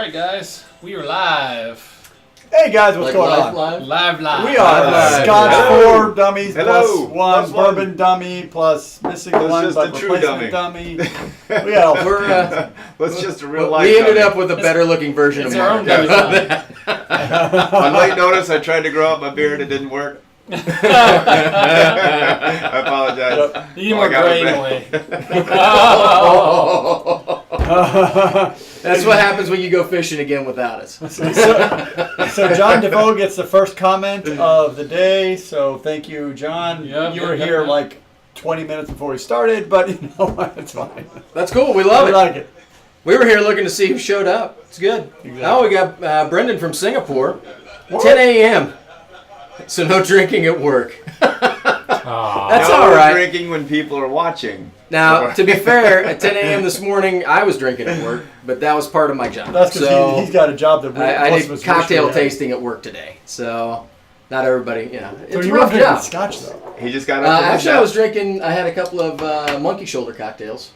right, guys. We are live. Hey guys, what's going on? Live. We are Scotch 4 dummies plus one bourbon dummy plus missing one but replacement dummy. We're Let's just a real life. We ended up with a better looking version of our own Mark. On late notice, I tried to grow out my beard. It didn't work. I apologize. You need more gray anyway. That's what happens when you go fishing again without us. So John DeVoe gets the first comment of the day. So thank you, John. You were here like 20 minutes before we started, but you know what? It's fine. That's cool. We love it. We like it. We were here looking to see who showed up. It's good. Exactly. Now we got Brendan from Singapore. 10 a.m. So no drinking at work. That's all right. Drinking when people are watching. Now, to be fair, at 10 a.m. this morning, I was drinking at work, but that was part of my job. That's because he's got a job that I did cocktail tasting at work today. So not everybody, it's so a rough job. Scotch though. He just got actually, I was drinking. I had a couple of monkey shoulder cocktails.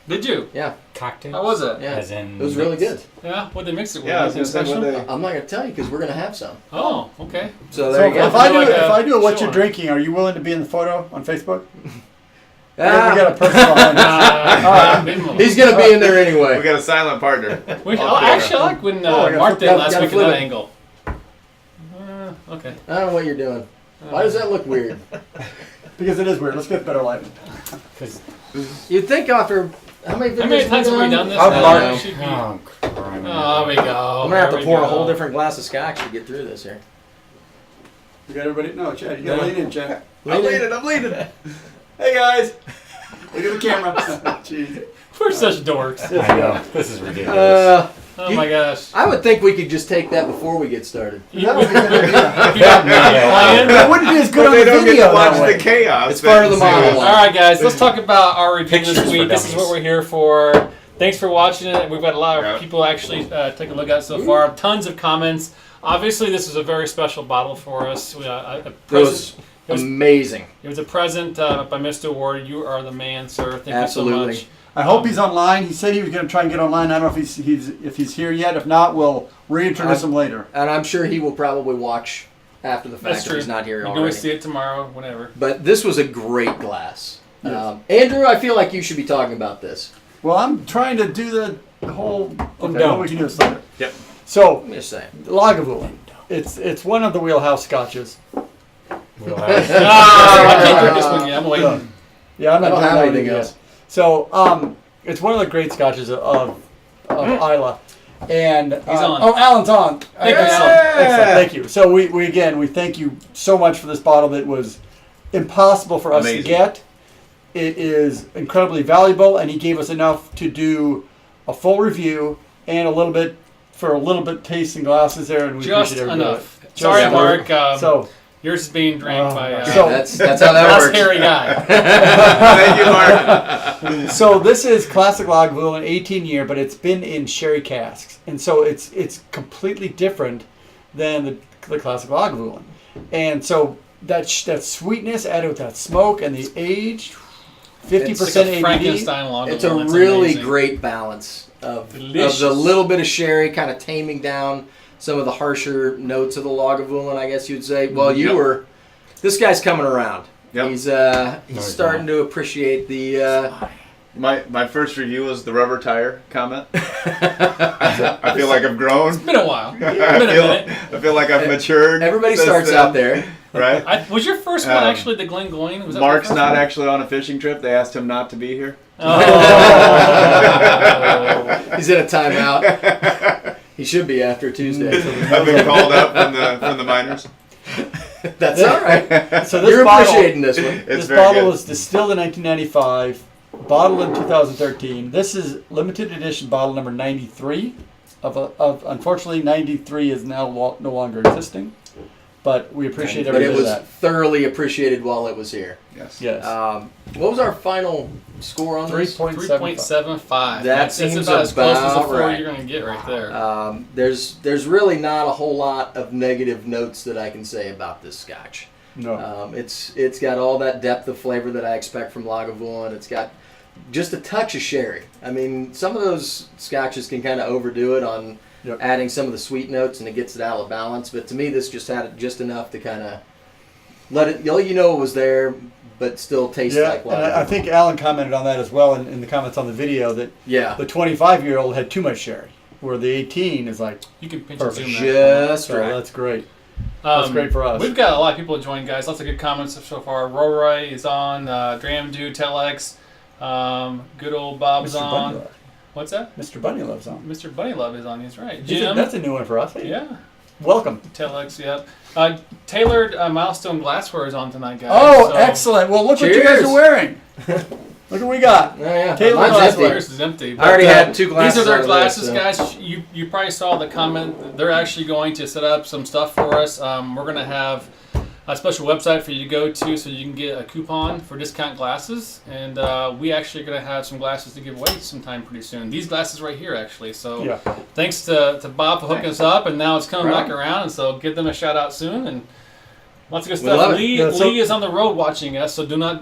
Did you? Yeah. Cocktails? How was it? Yeah. As in it was really good. Yeah. What they mix it with? Yeah, Anything special? I'm not gonna tell you because we're gonna have some. Oh, okay. So there you go. If I do what you're drinking, are you willing to be in the photo on Facebook? We got a personal. He's gonna be in there anyway. We got a silent partner. Actually, I like when Mark did last week at that angle. Okay. I don't know what you're doing. Why does that look weird? Because it is weird. Let's get better lighting. You'd think after how many times have we done this? There we go. I'm gonna have to pour a whole different glass of scotch to get through this here. You got everybody? No, Chad. You got to lean in, Chad. I'm leaning. Hey guys, look at the camera. Jeez. We're such dorks. I know. This is ridiculous. Oh my gosh. I would think we could just take that before we get started. That would be a good idea. That wouldn't be as good on They the don't video get to watch that way. the chaos. It's part of the monologue. All right, guys, let's talk about our review this Pictures week. for This is dummies. what we're here for. Thanks for watching it. We've got a lot of people actually take a look at it so far. Tons of comments. Obviously, this is a very special bottle for us. It was amazing. It was a present by Mr. Ward. You are the man, sir. Thank you so much. I hope he's online. He said he was going to try and get online. I don't know if he's here yet. If not, we'll reintroduce him later. And I'm sure he will probably watch after the fact That's if true. he's not here You already. can always see it tomorrow, whatever. But this was a great glass. Yes. Andrew, I feel like you should be talking about this. Well, I'm trying to do the whole. Okay, Don't. we can do this later. Yep. So, I'm just saying. Lagavulin. It's one of the wheelhouse scotches. I can't drink this one yet. I'm waiting. Yeah, I'm I not don't have doing anything that else. yet. So, it's one of the great scotches of Isla. And He's on. Oh, Alan's on. Thank you, Excellent. Alan. Excellent. Thank you. So we thank you so much for this bottle that was impossible for us Amazing. to get. It is incredibly valuable, and he gave us enough to do a full review and a little bit tasting glasses there, and we Just appreciate every bit of enough. it. Sorry, Just Mark. so Yours is being drank by So- That's how that last works. hairy guy. Thank you, Mark. So this is classic Lagavulin, 18 year, but it's been in sherry casks, and so it's completely different than the classic Lagavulin, and so that sweetness added with that smoke and the age, 50% It's like a ABV. Frankenstein Lagavulin. It's a It's really amazing. great balance of Delicious. the little bit of sherry kind of taming down some of the harsher notes of the Lagavulin, I guess you'd say. Well, this guy's coming around. Yep. He's starting to appreciate the... My first review was the rubber tire comment. I feel like I've grown. It's been a while. It's been a minute. I feel like I've matured. Everybody since starts then, out there. right? Was your first one actually the Glen Goyne? Was that Mark's the first not one? actually on a fishing trip. They asked him not to be here. Oh. He's in a timeout. He should be after Tuesday. I've been called up from the miners. That's all right. So this You're bottle, appreciating this one. It's this very bottle good. was distilled in 1995, bottled in 2013. This is limited edition bottle number 93. Of unfortunately, 93 is now no longer existing, but we appreciate But every it bit was of that. thoroughly appreciated while it was here. Yes. Yes. What was our final score on this? 3.75. That That's seems about as close as the about 4 right. you're going to get right there. There's really not a whole lot of negative notes that I can say about this scotch. No. It's got all that depth of flavor that I expect from Lagavulin. It's got just a touch of sherry. I mean, some of those scotches can kind of overdo it on Yep. adding some of the sweet notes, and it gets it out of balance. But to me, this just had just enough to kind of let it it was there, but still taste Yeah, like and Lagavulin. I think Alan commented on that as well in the comments on the video that Yeah, the 25-year-old had too much sherry, where the 18 is like, You can pinch and Perfect. zoom that. just so right. that's great. That's great for us. We've got a lot of people joining, guys. Lots of good comments so far. Roy is on. Dramdu, Telex. Good old Bob's Mr. on. Bunny Love. What's that? Mr. Bunny Love's on. Mr. Bunny Love is on. He's right. Jim. That's a new one for us. Hey, Yeah. welcome. Telex, yep. Tailored Milestone Glassware is on tonight, guys. Oh, So- excellent. Well, look what you guys Cheers. are wearing. Look what we got. Oh, yeah. Taylor Mine's Glassware. empty. Yours is empty. I already but, had 2 glasses. These are their out of glasses, this, guys. You probably saw the comment. They're actually going to set up some stuff for us. We're going to have a special website for you to go to so you can get a coupon for discount glasses. And we actually are going to have some glasses to give away sometime pretty soon. These glasses right here, actually. So Yeah. thanks to Bob for hooking us up. And now it's coming Right. back around. And so give them a shout out soon. And lots of good We stuff. love it. Lee, Yeah, so- Lee is on the road watching us, so do not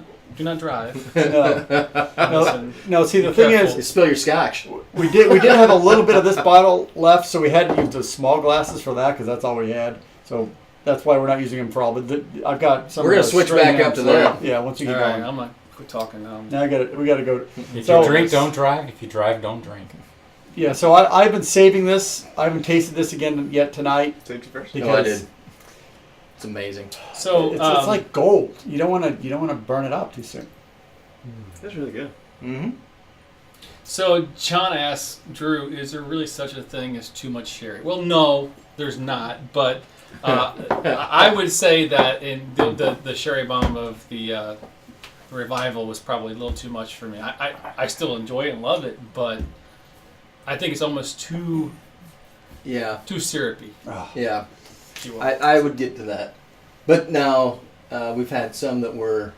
drive. No, Listen. no. See, the Be thing careful. You is, spill your scotch. we did have a little bit of this bottle left, so we had to use the small glasses for that because that's all we had. So that's why we're not using them for all. But I've got some. We're gonna of the switch string back up amps. to that. Yeah, once you All get right, going. I'm going to quit talking now. Now we got to go. If So- you drink, don't drive. If you drive, don't drink. Yeah, so I've been saving this. I haven't tasted this again yet tonight Safety first. because No, I did. It's amazing. So it's like gold. You don't want to burn it up too soon. That's really good. Mm-hmm. So John asks, Drew, is there really such a thing as too much sherry? Well, no, there's not. But I would say that in the sherry bomb of the revival was probably a little too much for me. I still enjoy it and love it, but I think it's almost too Yeah, syrupy. yeah. if you will. I would get to that. But now we've had some that were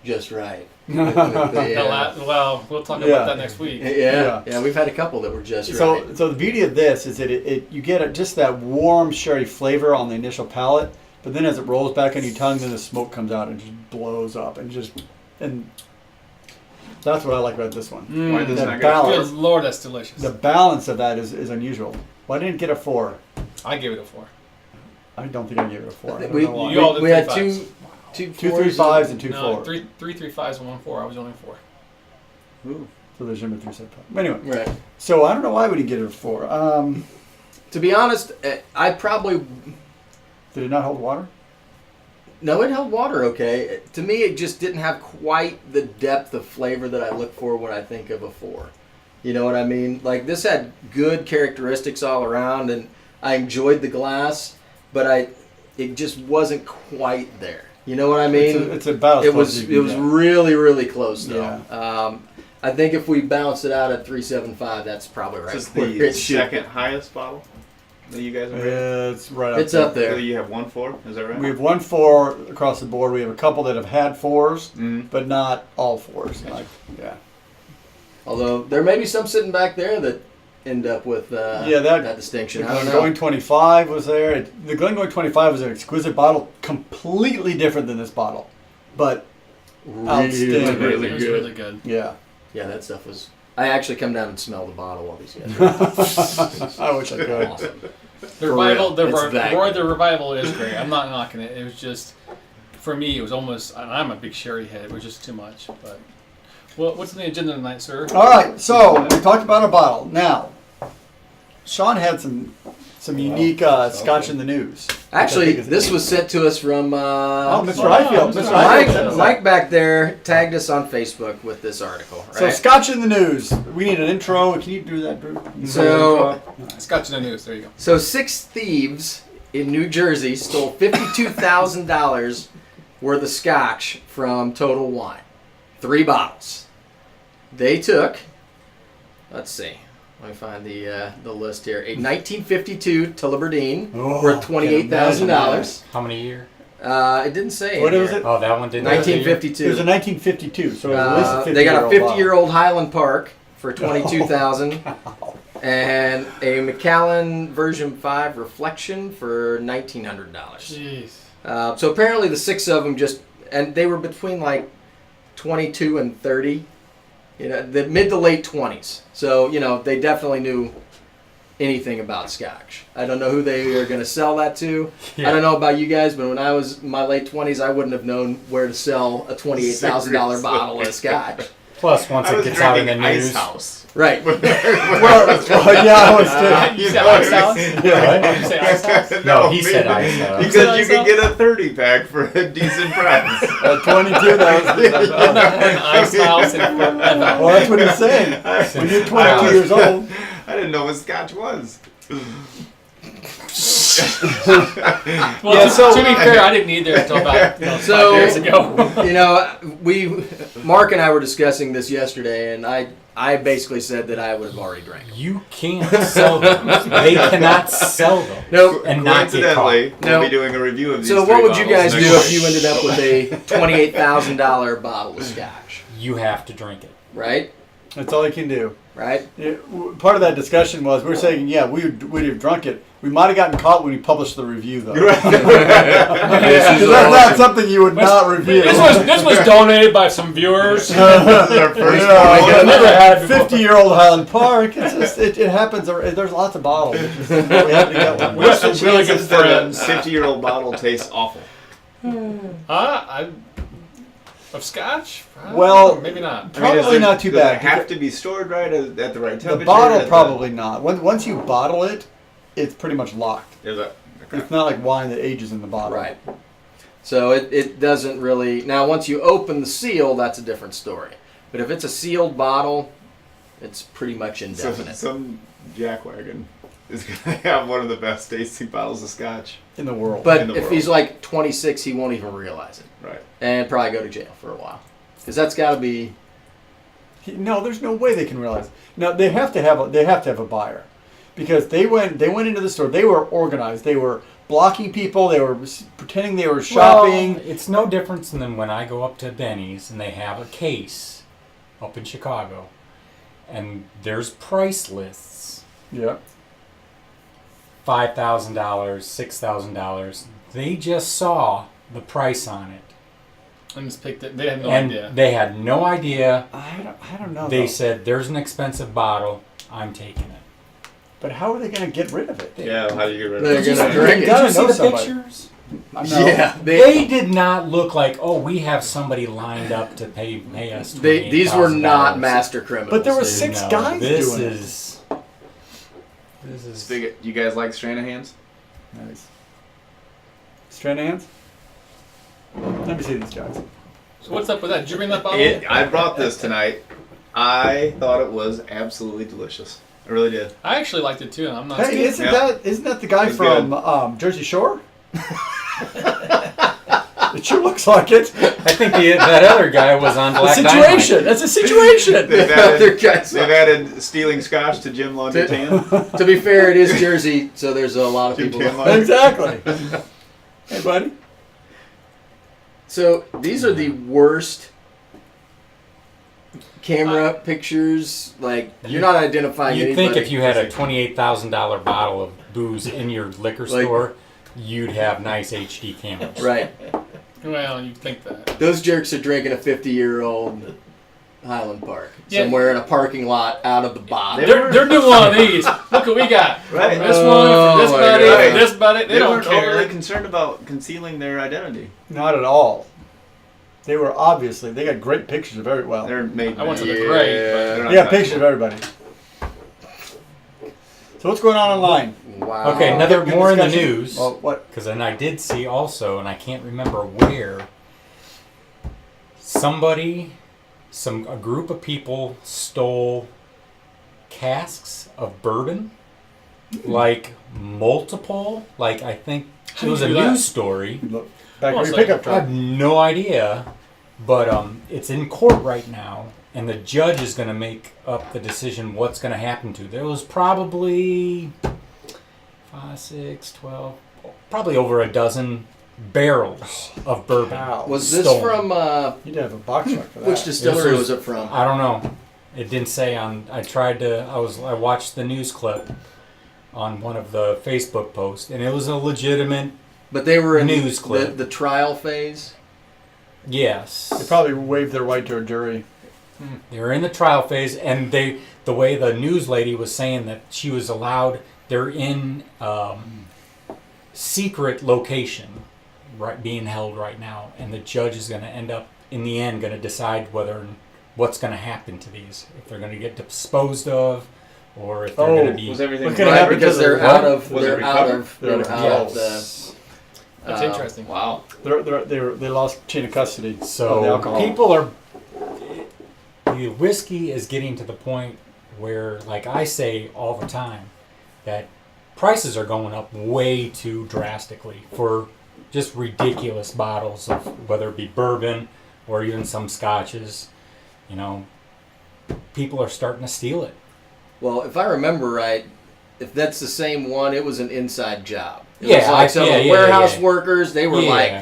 just right. Well, we'll talk Yeah. about that next week. Yeah, we've had a couple that were just right. So the beauty of this is that you get just that warm sherry flavor on the initial palate, but then as it rolls back on your tongue, then the smoke comes out and just blows up and that's what I like about this one. Why does That not balance. Good Lord, that's delicious. The balance of that is unusual. Well, I didn't get a 4. I gave it a 4. I don't think I gave it a 4. I don't we know why. You all did we had 3 two 2 fours 3.5s and 2 No, 4s. 3 3.5s and 1 4. I was only 4. Ooh. So there's your 3.5. Anyway, Right. so I don't know why we didn't get it a 4. To be honest, I probably Did it not hold water? no. It held water okay. To me, it just didn't have quite the depth of flavor that I look for when I think of a 4. You know what I mean? Like this had good characteristics all around, and I enjoyed the glass, but it just wasn't quite there. You know what I mean? It's about as It close was as it you can was get. really really close though. Yeah. I think if we bounce it out at 3.75, that's probably right. This is where the it should. second highest bottle that you guys have rated. It's right up It's there. up there. So you have 1-4, is that right? We have 1 4 across the board. We have a couple that have had 4s, Mhm. but not all 4s. Like, yeah. Although there may be some sitting back there that end up with Yeah, that- distinction. The I don't know. Glengoyne 25 was there. The Glengoyne 25 was an exquisite bottle, completely different than this bottle, but outstanding. Really It was good. really good. yeah. Yeah, that stuff was. I actually come down and smell the bottle while these guys are I wish I could. awesome. The revival, real. It's that Roy, good. the revival is great. I'm not knocking it. It was just, for me, it was almost. And I'm a big sherry head. It was just too much. But what's on the agenda tonight, sir? All right, so we talked about a bottle. Now, Sean had some unique Scotch in the news. Actually, I think is- this was sent to us from Mr. Wow, Highfield. Mr. Mr. Highfield sent Mike. us Mike back there tagged us on Facebook with this article. that. So Right? Scotch in the news. We need an intro. Can you do that, Drew? So- Scotch in the news. There you go. So 6 thieves in New Jersey stole $52,000 worth of Scotch from Total Wine. 3 bottles. They took. Let's see. Let me find the list here. A 1952 Tullibardine Oh, worth $28,000. How many year? It didn't say. What in was here. it? Oh, that one didn't. have the year? 1952. It was a 1952, so it was at least a 50 They got a year old 50-year-old Highland Park for $22,000, and a Macallan version 5 Reflection for $1,900. Jeez. So apparently the 6 of them and they were between like 22 and 30, the mid to late 20s. So they definitely knew anything about Scotch. I don't know who they are going to sell that to. Yeah. I don't know about you guys, but when I was in my late 20s, I wouldn't have known where to sell a $28,000 bottle of Scotch. Plus, once I it was gets out in the drinking Ice news. House. Right. Well, yeah, I was too. You said Ice House? Yeah. Did you say Ice House? No, he said Ice House. said Because you Ice can House? get a 30-pack for a decent price. 22, that was. I've not had an Ice House in forever. Well, that's what he's saying. When you're 22 I was- years old. I didn't know what Scotch was. Well, Yeah, so- to be fair, I didn't either until about 5 So- years ago. You know, Mark and I were discussing this yesterday, and I basically said that I would have already drank them. You can't sell them. They cannot sell them. No. And not get caught. Coincidentally, No. we'll be doing a review of these So three what would you bottles guys do next if you week. ended up with a $28,000 bottle of Scotch? You have to drink it. Right? That's all he can do. Right? Part of that discussion was we were saying, yeah, we'd have drunk it. We might have gotten caught when we published the review, though. Because that's not something you would not review. This was donated by some viewers. Their first I've never had before. 50-year-old Highland Park. It's just, it happens. There's lots of bottles. It's just, we have to get one. We have some What's the really good chances that a friends. 50-year-old bottle tastes awful? Of Scotch? Well, maybe not. Probably not too does bad. It have to be stored right at the right temperature. The bottle At the- probably not. Once you bottle it, it's pretty much locked. Is it? Okay. It's not like wine that ages in the bottle. Right. So it doesn't really... Now, once you open the seal, that's a different story. But if it's a sealed bottle, it's pretty much So indefinite. some jackwagon is going to have one of the best tasting bottles of Scotch. In the world. But in the if world. he's like 26, he won't even realize it. Right. And probably go to jail for a while. Because that's got to be... No, there's no way they can realize. No, they have to have a buyer, because they went into the store. They were organized. They were blocking people. They were pretending they were shopping. Well, it's no different than when I go up to Benny's and they have a case up in Chicago, and there's price lists. Yeah. $5,000, $6,000. They just saw the price on it. I just picked it. They had no And idea. they had no idea. I don't know. They though. said, there's an expensive bottle. I'm taking it. But how are they going to get rid of it? Yeah, how do you get rid They're of gonna it? drink it. gotta Did you see know the somebody. pictures? No. Yeah. They did not look like, oh, we have somebody lined up to pay us $28,000. These were not master criminals. But there were dude. 6 No, guys this doing it. is. This is. Speaking, you guys like Stranahan's? Nice. Stranahan's? Let me see these guys. So what's up with that? Did you bring that bottle? I brought this tonight. I thought it was absolutely delicious. I really did. I actually liked it too. I'm not. Hey, isn't that the guy It's from Jersey Shore? It sure looks like it. I think that other guy was on The Black situation. That's a situation. They've Other guys- added stealing scotch to Jim Laundry Tan. To be fair, it is Jersey, so there's a lot of Jim people. Tan Laundry. Exactly. Hey, buddy. So these are the worst camera pictures. Like you're not identifying You'd anybody. think if you had a $28,000 bottle of booze in your liquor Like- store, you'd have nice HD cameras. right, Well, you think that. those jerks are drinking a 50-year-old Highland Park Yeah. somewhere in a parking lot out of the bottom. They're doing one of these. Look what we got. Right. From this one, from this Oh, my buddy, God. from this buddy. They don't weren't overly care. concerned about concealing their identity. Not at all. They were obviously, they got great pictures of every well. They're made. I went to the Yeah. grave, They're not Yeah, touchable. pictures of everybody. So what's going on online? Wow. Okay, another Good more in the discussion. news. Well, what? Because then I did see also, and I can't remember where, a group of people stole casks of bourbon, like multiple, like I think How it was do a you do that? news story. Look, back Well, where your it's like- pickup I have truck. no idea, but it's in court right now, and the judge is going to make up the decision what's going to happen to. There was probably 5, 6, 12, probably over a dozen barrels of bourbon. Wow. Was this stolen. from You'd have a box truck for that. which distillery This was was- it from? I don't know. It didn't say on. I watched the news clip on one of the Facebook posts, and it was a legitimate. But they were in News clip. the trial phase. Yes. They probably waived their right to a jury. They were in the trial phase, and the way the news lady was saying that she was allowed, they're in secret location, right, being held right now, and the judge is going to end up in the end going to decide what's going to happen to these, if they're going to get disposed of, or if they're going to be. Was everything What's gonna Right, happen because to the- they're out of Was it they're out of recovered? they're out of Yes. the. That's interesting. Wow. They lost chain of custody of the So alcohol. people are. The whiskey is getting to the point where, like I say all the time, that prices are going up way too drastically for just ridiculous bottles of whether it be bourbon or even some scotches. You know, people are starting to steal it. Well, if I remember right, if that's the same one, it was an inside job. It Yeah, was like some yeah, warehouse yeah. workers. They were like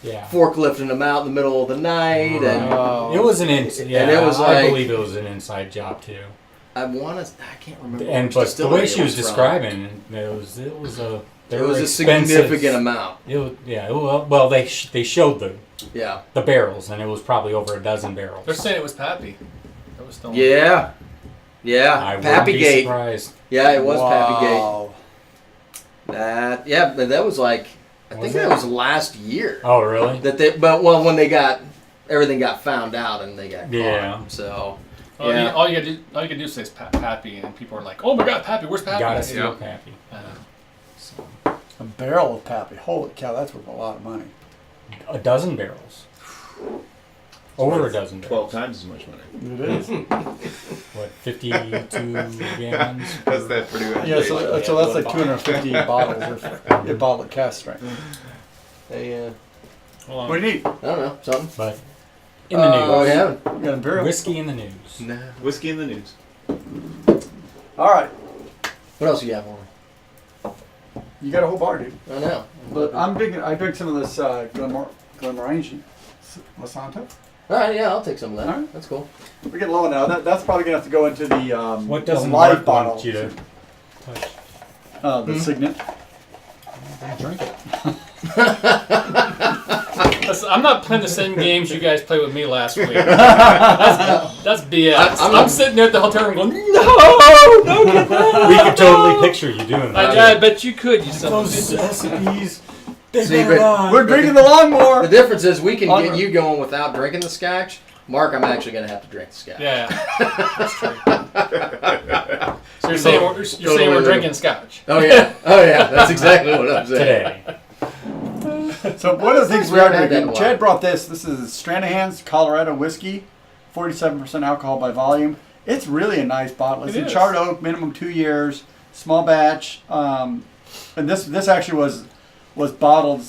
yeah. forklifting them out in the middle of the night, and Oh. It was an And it was I like- believe it was an inside job too. I can't remember. And which but the distillery way it she was from. describing it was a It was a significant amount. Well, they showed Yeah. the barrels, and it was probably over a dozen They're barrels. saying it was Pappy. That was stolen. Yeah. Yeah. I wouldn't be Pappygate. surprised. Yeah, it was Pappygate. Wow. But that was like, I Was think it? that was last year. Oh, really? When everything got found out and they got caught. Yeah. So, All yeah. you gotta do is say Pappy, and people are like, "Oh my God, Pappy! Where's Pappy?" Gotta steal Yeah. Pappy. So, A barrel of Pappy. Holy cow, that's worth a lot of money. a dozen barrels. Over a dozen 12 barrels. times as much money. It is. What, 52 gallons? That's that pretty good. Yeah, so that's like 250 bottles of a bottle of cast strength. They, Hold on. What do you need? I don't know, something. But in the news. Oh, yeah. We got a barrel. Whiskey in the news. Nah. Whiskey in the news. All right. What else you got for me? You got a whole bar, dude. I know. But I drink some of this Glenmorangie. Lasanto. All right, yeah, I'll take some of that. All right. That's cool. We're getting low now. That's probably gonna have to go into the What the doesn't live Mark bottle. want you to touch? The Signet. Don't drink it. Listen, I'm not playing the same games you guys played with me last week. That's BS. I'm sitting there at the hotel room going, no, don't get that. We could totally picture you doing that. I bet you could, you son of a Those bitch. recipes. They See, better but not. We're drinking the Longmore. The difference is we can On- get you going without drinking the scotch. Mark, I'm actually going to have to drink the scotch. Yeah, that's true. So you're saying we're drinking scotch. Oh, yeah. Oh, yeah. That's exactly what I'm saying. Today. So one of the things we We are haven't had that in drinking, a while. Chad brought this. This is Stranahan's Colorado whiskey, 47% alcohol by volume. It's really a nice bottle. It's It in is. charred oak, minimum 2 years, small batch. And this actually was bottled.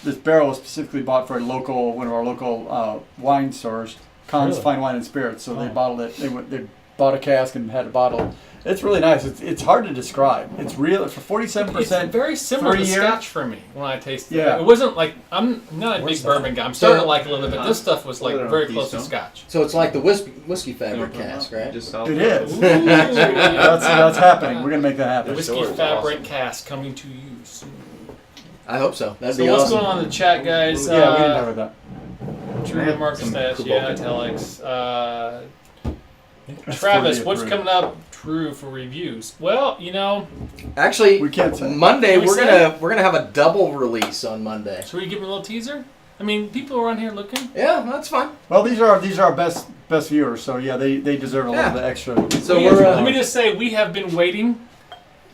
This barrel was specifically bought for one of our local wine stores, Con's Really? Fine Wine and Spirits. So they Oh. bottled it. They bought a cask and had a bottle. It's really nice. It's hard to describe. It's real for 47%. It's very similar to 3 year. scotch for me when I tasted Yeah. it. It wasn't like, I'm not a What's big that? bourbon guy. I'm starting to like it a little bit. This stuff was like Well, very these close to don't. scotch. So it's like the whiskey fabric cask, right? Just sell It is. Ooh. That's happening. We're gonna make that happen. Whiskey Story was fabric awesome. cask coming to you soon. I hope so. That'd So be what's awesome. going on in the chat, guys? Yeah, we didn't have that. Drew Mark Some Stash, cool yeah, bulk. italics. That's Travis, 40 what's approved. coming up, Drew, for reviews? Well, Actually, We can't say. Monday Can we say? we're gonna have a double release on Monday. should we give him a little teaser? I mean, people are on here looking. Yeah, that's fine. Well, these are our best viewers, so yeah, they deserve a little Yeah. bit extra. So We we're have- let me just say, we have been waiting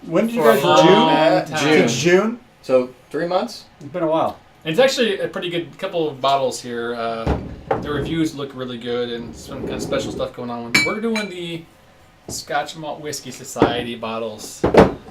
When did you for a guys long June? time. June. Since June? so 3 months. It's been a while. And it's actually a pretty good couple of bottles here. The reviews look really good, and some kind of special stuff going on. We're doing the Scotch Malt Whiskey Society bottles.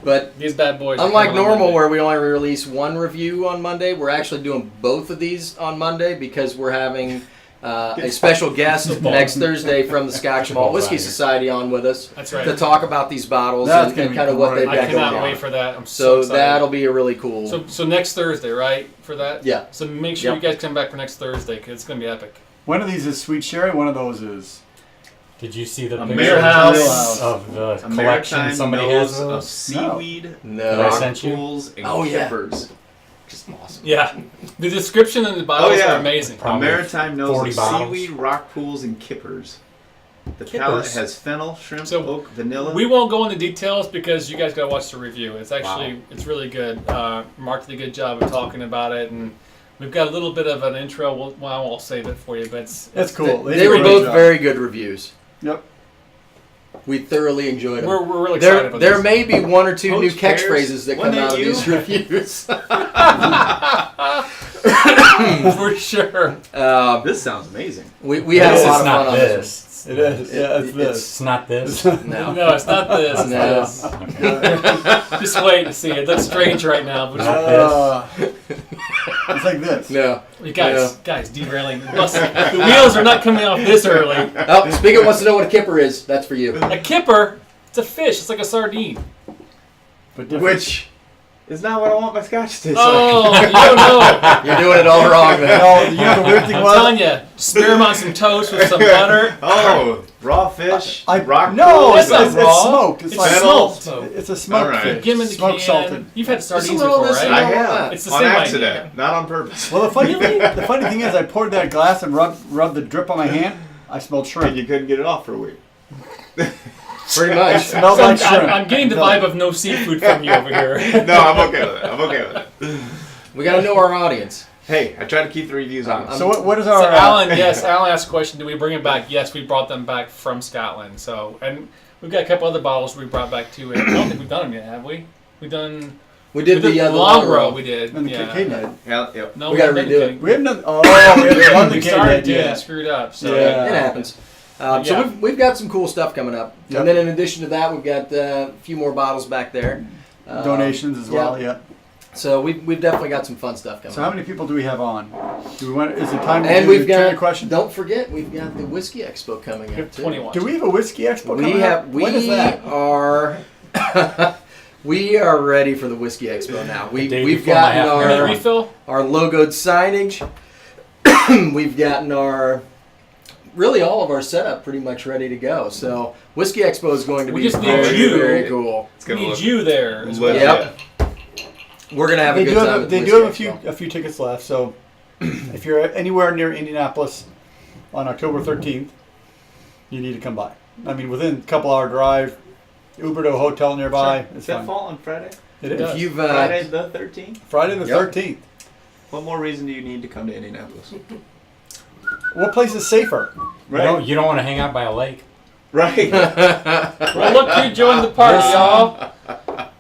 But These bad boys. are unlike coming on normal, Monday. where we only release one review on Monday, we're actually doing both of these on Monday because we're having a special guest next Thursday from the Scotch Malt Whiskey Society on with us That's right. to talk about these bottles That's and gonna be kind of what great. they've I got going cannot on. wait for that. I'm so So excited. that'll be a really cool. So next Thursday, right? For that? Yeah. So make sure Yep. you guys come back for next Thursday, because it's going to be epic. One of these is sweet sherry. One of those is. Did you see the A picture Wheelhouse. of the A collection maritime somebody nose has? of Of seaweed, No. I rock sent you? pools, and Oh, yeah. kippers. Just awesome. Yeah. The description in the bottles Oh, yeah. are amazing. A Probably maritime nose 40 of bottles. seaweed, rock pools, and kippers. The Kippers. palate has fennel, shrimp, So, oak, vanilla. We won't go into details because you guys got to watch the review. It's actually it's really good. Mark did a good job of talking about it, and we've got a little bit of an intro. Well, I won't save it for you, but That's cool. They were did a both great job. very good reviews. Yep. We thoroughly enjoyed them. we're really excited There, about there this. may be one or two Coach new Pears, catchphrases that wasn't come out that of you? these reviews. For sure. This sounds amazing. We had a This lot is of not fun on this. this It is. Yeah, it's this. It's not this. one. No. No, it's not this. It's No. this. Just wait to see. It looks strange right now, but It's like this. No. you guys derailing. The wheels are not coming off this early. Oh, Spigot wants to know what a kipper is. That's for you. A kipper, it's a fish. It's like a sardine. But different. Which is not what I want my scotch to taste Oh, you don't know. You're doing it all wrong, man. No, you know the weird thing I'm was? telling you, spear them on some toast with some butter. like. Oh, raw fish, rock No, It's it's, not it's raw. smoked. It's, It's like fennel. smoked. It's a smoked Alright. fish. Give them in the Smoked can. salted. You've had Just sardines a little before, this and right? a I little have. that. It's the on same accident, idea. not on purpose. Well, the funny thing is, I poured that glass and rubbed the drip on my hand. I smelled And shrimp. you couldn't get it off for a week. Pretty much. Smelled So like shrimp. I'm getting the vibe of no seafood from you over here. No, I'm okay with it. I'm okay with it. We got to know our audience. Hey, I try to keep the reviews on. So what is So our? Alan asked a question. Do we bring it back? Yes, we brought them back from Scotland. So, and we've got a couple other bottles we brought back too. I don't think we've done them yet, have we? We've done. We did the long row. We did. and the Yeah. K-Ned. Yeah, yep. No, We gotta haven't redo done it. We haven't done. Oh, we haven't done the We started K-Ned doing it, yet. screwed up. So Yeah. It happens. Yeah. So we've got some cool stuff coming up. Yep. And then in addition to that, we've got a few more bottles back there. Donations as well. Yeah. So we've definitely got some fun stuff coming So how up. many people do we have on? Do we want? Is it time to And do we've the trivia got, question? don't forget, we've got the Whiskey Expo coming we up have too. 21. Do we have a whiskey expo We coming have, up? we When is that? are, we are ready for the Whiskey Expo now. The day We've before my gotten half Any our, refill? our logoed signage. We've gotten really all of our setup pretty much ready to go. So Whiskey Expo is going to We be just need very, you. very cool. It's We gonna need look you there as well. legit. Yep. We're gonna have a They good do time. have at they the do have a Whiskey few Expo. a few tickets left. So if you're anywhere near Indianapolis on October 13th, you need to come by. I mean, within a couple hour drive, Uber to a hotel nearby. Does It's that fine. fall on Friday? It It is. does. If you've Friday the 13th? Friday the Yep. 13th. What more reason do you need to come to Indianapolis? What place is safer? You don't want to hang out by a lake. Right. Well, look who joined the party, y'all.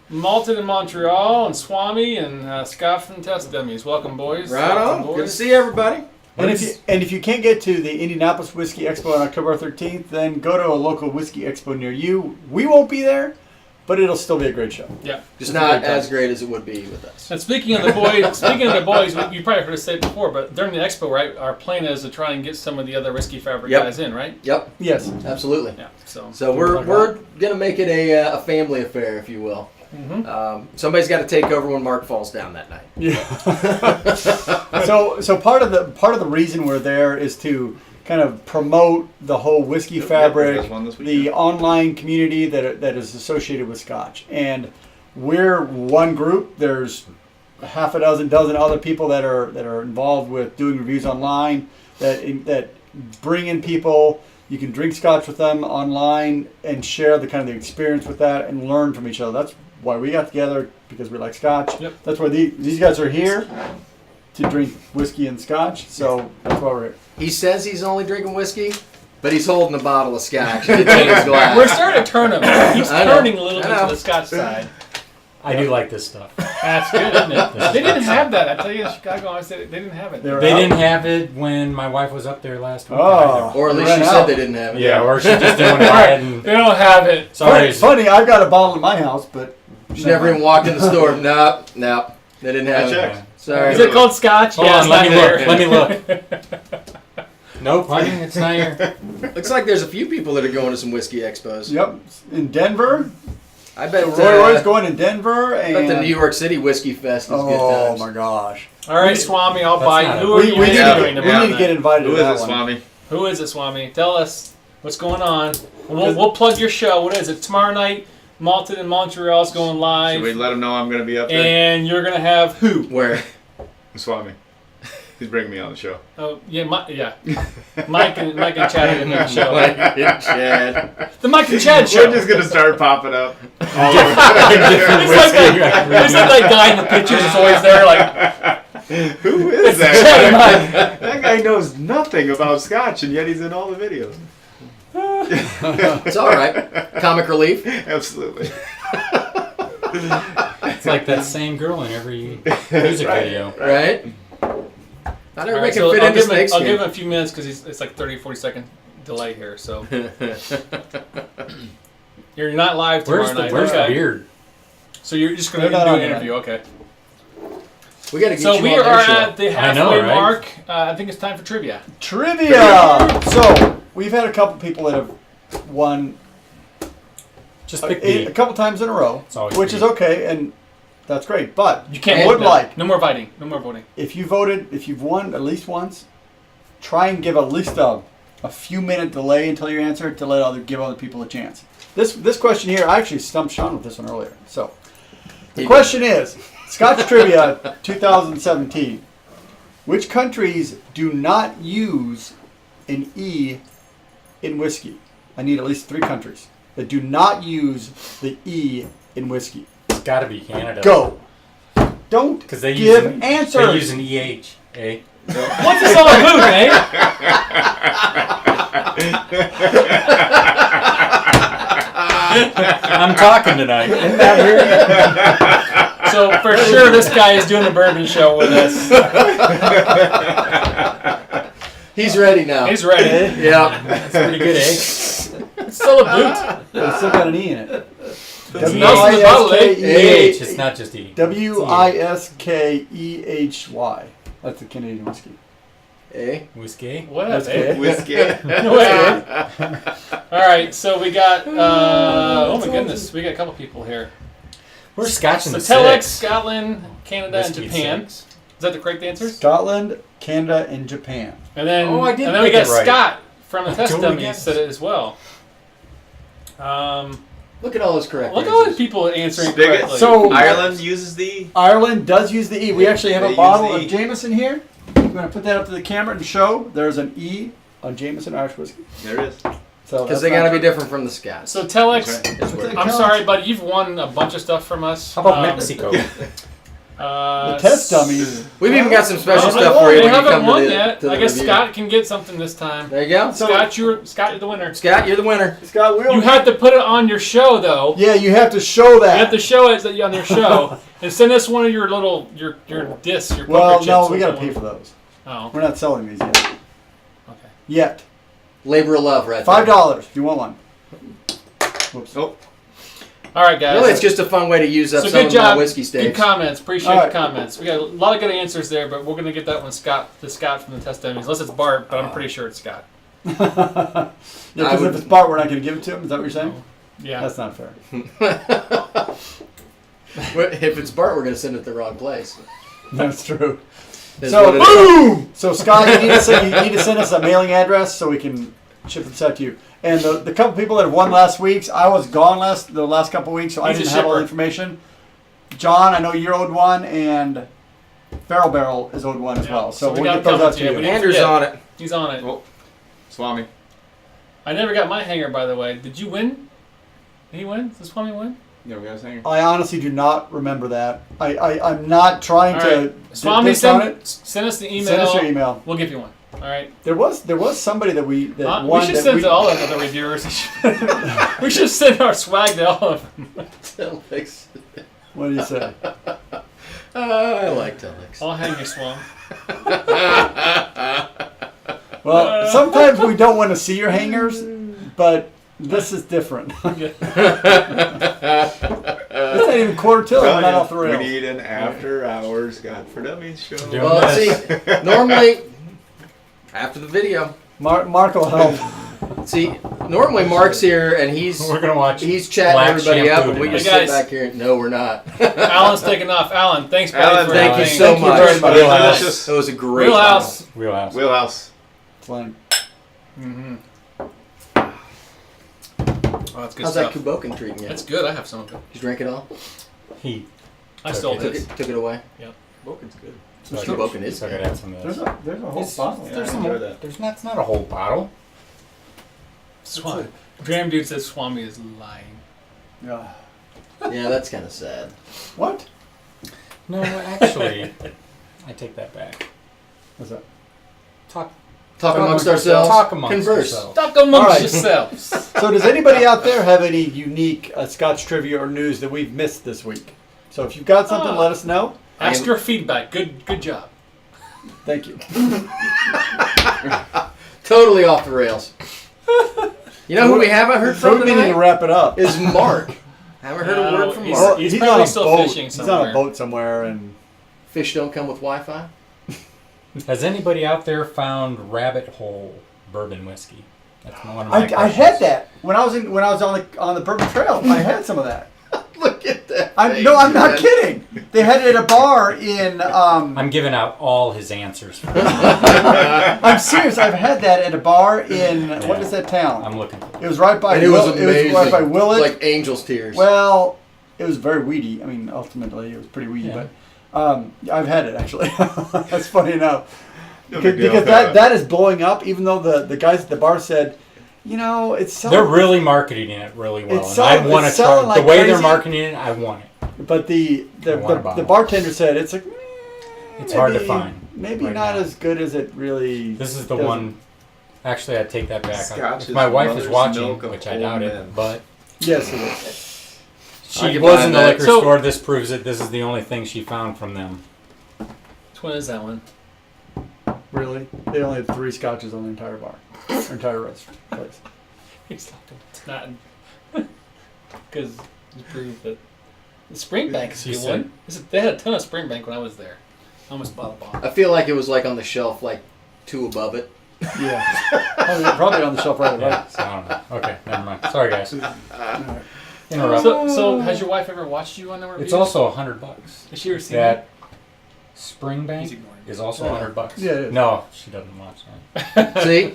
Malton in Montreal, and Swami and Scott from Test Dummies. Welcome, boys. Right Welcome, on. boys. Good to see everybody. And if you can't get to the Indianapolis Whiskey Expo on October 13th, then go to a local whiskey expo near you. We won't be there, but it'll still be a great show. Yeah. Just It's a not great time. as great as it would be with us. And speaking of the boys, you probably heard us say it before, but during the expo, right, our plan is to try and get some of the other Whiskey Fabric Yep. guys in, right? Yep, Yes. absolutely. Yeah. So. So we're gonna make it a family affair, if you will. Mhm. Somebody's got to take over when Mark falls down that night. Yeah. so part of the reason we're there is to kind of promote the whole whiskey fabric, there's one this the weekend. online community that is associated with Scotch, and we're one group. There's half a dozen other people that are involved with doing reviews online that bring in people. You can drink Scotch with them online and share the kind of the experience with that and learn from each other. That's why we got together, because we like Scotch. Yep. That's why these guys are here to drink whiskey and Scotch. So that's why we're here. He says he's only drinking whiskey, but he's holding a bottle of Scotch in his glass. We're starting to turn him. He's I know. turning a little I bit know. to the Scotch side. I do like this stuff. That's good, isn't it? They didn't have that. I tell you, in Chicago, I said they didn't have it. They're They out. didn't have it when my wife was up there last week. Oh. Or at least Ran she out. said they didn't have it. Yeah, or she just didn't buy it. And, They don't have it. sorry. Funny, I've got a bottle in my house, but She never even walked in the store. Nope. They didn't have I it. checked. Sorry. Is it called Scotch? Hold Yeah, on, it's let not me there. look. Let me look. Nope, honey, it's not here. Looks like there's a few people that are going to some whiskey expos. yep, in Denver. I bet Roy's going in Denver, I and bet the New York City Whiskey Fest is good oh times. my gosh, All right, Swami, I'll That's buy not you. it. Who are you we interviewing need about to get invited Who to that is it, one. Swami? Who is it, Swami? Tell us what's going on. We'll plug your show. What is it? Tomorrow night, Malton in Montreal is going Should we live. let him know I'm going to be up there? And you're going to have who? Where? Swami. He's bringing me on the show. Oh yeah, Mike and Chad are in the show. Mike and Chad. The Mike and Chad show. We're just gonna start popping up. It's like that guy in the pictures is always there, like. Who is Chad that? and Mike. That guy knows nothing about Scotch, and yet he's in all the videos. It's all right. Comic relief. Absolutely. It's like that same girl in every music video. Right? Not everybody can So fit into snakeskin. I'll give him a few minutes because it's like 30, 40 second delay here. So you're not live tomorrow night. Where's the Okay. beard? So you're just going to They're do not an on interview, okay? We got to get So you we on their are show. at the I halfway know, right? mark. I think it's time for trivia. Trivia. So we've had a couple people that have won Just pick me. a couple times in a row, It's always which me. is okay, and that's great. But You can't I vote would now. like No more voting. No more voting. if you voted, if you've won at least once, try and give at least a few minute delay until your answer to give other people a chance. This question here, I actually stumped Sean with this one earlier. So the question is, Scotch Trivia 2017. Which countries do not use an E in whiskey? I need at least 3 countries that do not use the E in whiskey. It's got to be Canada. Go. Don't Because they give use answers. They use an EH. Eh? What's this all about, eh? I'm talking tonight. Isn't that weird? So for sure, this guy is doing a bourbon show with us. He's ready now. He's ready. Yeah. That's pretty good, eh? It's still a boot. But it's still got an E in it. It's nice in the bottle, eh? EH. It's not just E. Wiskehy. That's the Canadian whiskey. Eh? Whiskey. What That's up, eh? good. Whiskey. Wait. All right, so we got. Oh my goodness, we got a couple people here. We're Scotch in So the Telex, six. Scotland, Canada, Whiskey and Japan. six. Is that the correct answers? Scotland, Canada, and Japan. And then, Oh, I did and then we pick got it right. Scott from the Test Totally Dummies guessed. said it as well. Look at all those correct Look at all these answers. people answering Spigot. correctly. So- Ireland uses the. Ireland does use the E. We actually have They a use bottle the of E. Jameson here. I'm going to put that up to the camera and show there's an E on Jameson Irish whiskey. There it is. So Because they got to be different from the Scots. So Telex, That's right. That's what it I'm is. sorry, but you've won a bunch of stuff from us. How about Mexico? The Test Dummies. We've even got some special Well, stuff for you they when you haven't come won to the, yet. to the I guess review. Scott can get something this time. There you go. Scott, you're the winner. Scott, you're the winner. Scott, You have to put it on your show, though. Yeah, you have to show that. You have to show it on your show and send us one of your little your discs, your Well, poker chips. no, we got to pay for those. Oh, We're not selling these yet. okay. Yet. Labor of love, right $5 if you want one. Whoops. Oh, All right, guys. Really, it's just a fun way to use up So some good of job. my whiskey Good staves. comments. Appreciate All right. the comments. We got a lot of good answers there, but we're gonna get that one Scott from the Test Dummies. Unless it's Bart, but I'm pretty sure it's Scott. Yeah, because if it's Bart, we're not going to give it to him. Is that what you're saying? Yeah. That's not fair. If it's Bart, we're going to send it the wrong place. That's true. Is So, what it is. boom! So, Scott, you need to send us a mailing address so we can ship this out to you. And the couple people that have won last week's, I was gone the last couple weeks, so I He's a didn't have all the shipper. information. John, I know you're owed one, and Barrel Barrel is owed one as Yeah. well. So, we we'll gotta get those come out to to you. you. We need- Andrew's Yeah. on it. He's on it. well, Swami. I never got my hanger, by the way. Did you win? Did he win? Did Swami win? Yeah, we got a singer. I honestly do not remember that. I'm not trying All to right. Swami, discount it. send us the email. Send us your email. We'll give you one. All right. There was somebody that we won. We should that send to all of the reviewers. We should send our swag to all of them. Telex. What do you say? I like Telex. I'll hang your swam. Well, sometimes we don't want to see your hangers, but this is different. It's not even quarter till. We're not off the We rails. need an after-hours God for Dummies show. Yeah. Well, see, normally, after the video, Mark will help. see, normally Mark's here and he's We're gonna watch. chatting Black everybody up, Shampoo and we tonight. just Hey, sit guys. back here. No, we're not. Alan's taking off. Alan, thanks, buddy, Alan, for Thank you everything. so Thank you much. very much. Wheelhouse. Delicious. It was a great Wheelhouse. Wheelhouse. Wheelhouse. Fine. Mm-hmm. Oh, that's good How's stuff. that Kubokin treating you? That's good. I have some of it. Did you drink it all? He. I stole Okay. his. Took it away? Boken's good. So Steve Oaken is I good. gotta add some of this. There's a whole bottle. Yeah, There's I some. enjoy that. There's not. It's not a whole bottle. Swami. Graham Dude says Swami is lying. Yeah. Yeah, that's kind of sad. What? No, actually, I take that back. What's that? Talk Talk amongst amongst ourselves. Talk amongst Converse. yourselves. Talk amongst All right. yourselves. So does anybody out there have any unique Scotch trivia or news that we've missed this week? So if you've got something, let us know. Ask your feedback. Good job. Thank you. Totally off the rails. You know who we haven't heard from We need to tonight? wrap it up. Is Mark. Haven't heard a word from he's- Mark. he's on probably a still boat. fishing He's on somewhere. a boat somewhere, and Fish don't come with Wi-Fi. Has anybody out there found Rabbit Hole bourbon whiskey? That's one of my I questions. had that when I was on the Bourbon Trail. I had some of that. Look at that. I'm not man. kidding. They had it at a bar in. I'm giving out all his answers. I'm serious. I've had that at a bar in what is that town? I'm looking. It was right by. And it was It amazing. was right by Willett. Like angel's tears. Well, it was very weedy. I mean, ultimately, it was pretty weedy. Yeah. But I've had it actually. That's funny enough. No big deal. Because that is blowing up. Even though the guys at the bar said, you know, it's selling. They're really marketing it really well, It's and I selling- want to it's selling try. like The way they're crazy. marketing it, I want it. But the want a bottle. bartender said it's like. It's hard to find Maybe right not now. as good as it really. This is the doesn't. one. Actually, I take that back. Scotch If is my wife is mother's watching, milk of which I old doubt men. it, but Yes, it is. I she can was buy in the that. liquor So- store. This proves it. This is the only thing she found from them. Which one is that one? Really? They only had 3 scotches on the entire bar, entire restaurant place. It's not. Because you proved that the Springbank is a She good said- one. They had a ton of Springbank when I was there. I almost bought a bottle. I feel like it was like on the shelf, like 2 above it. Yeah, probably on the shelf right Yeah, above. so I don't know. Okay, never mind. Sorry, guys. Alright. Interrupt. So has your wife ever watched you on the reviews? It's also $100. Has she ever seen That He's Springbank ignoring me. is also Yeah. $100. Yeah, it is. No, she doesn't watch that. See?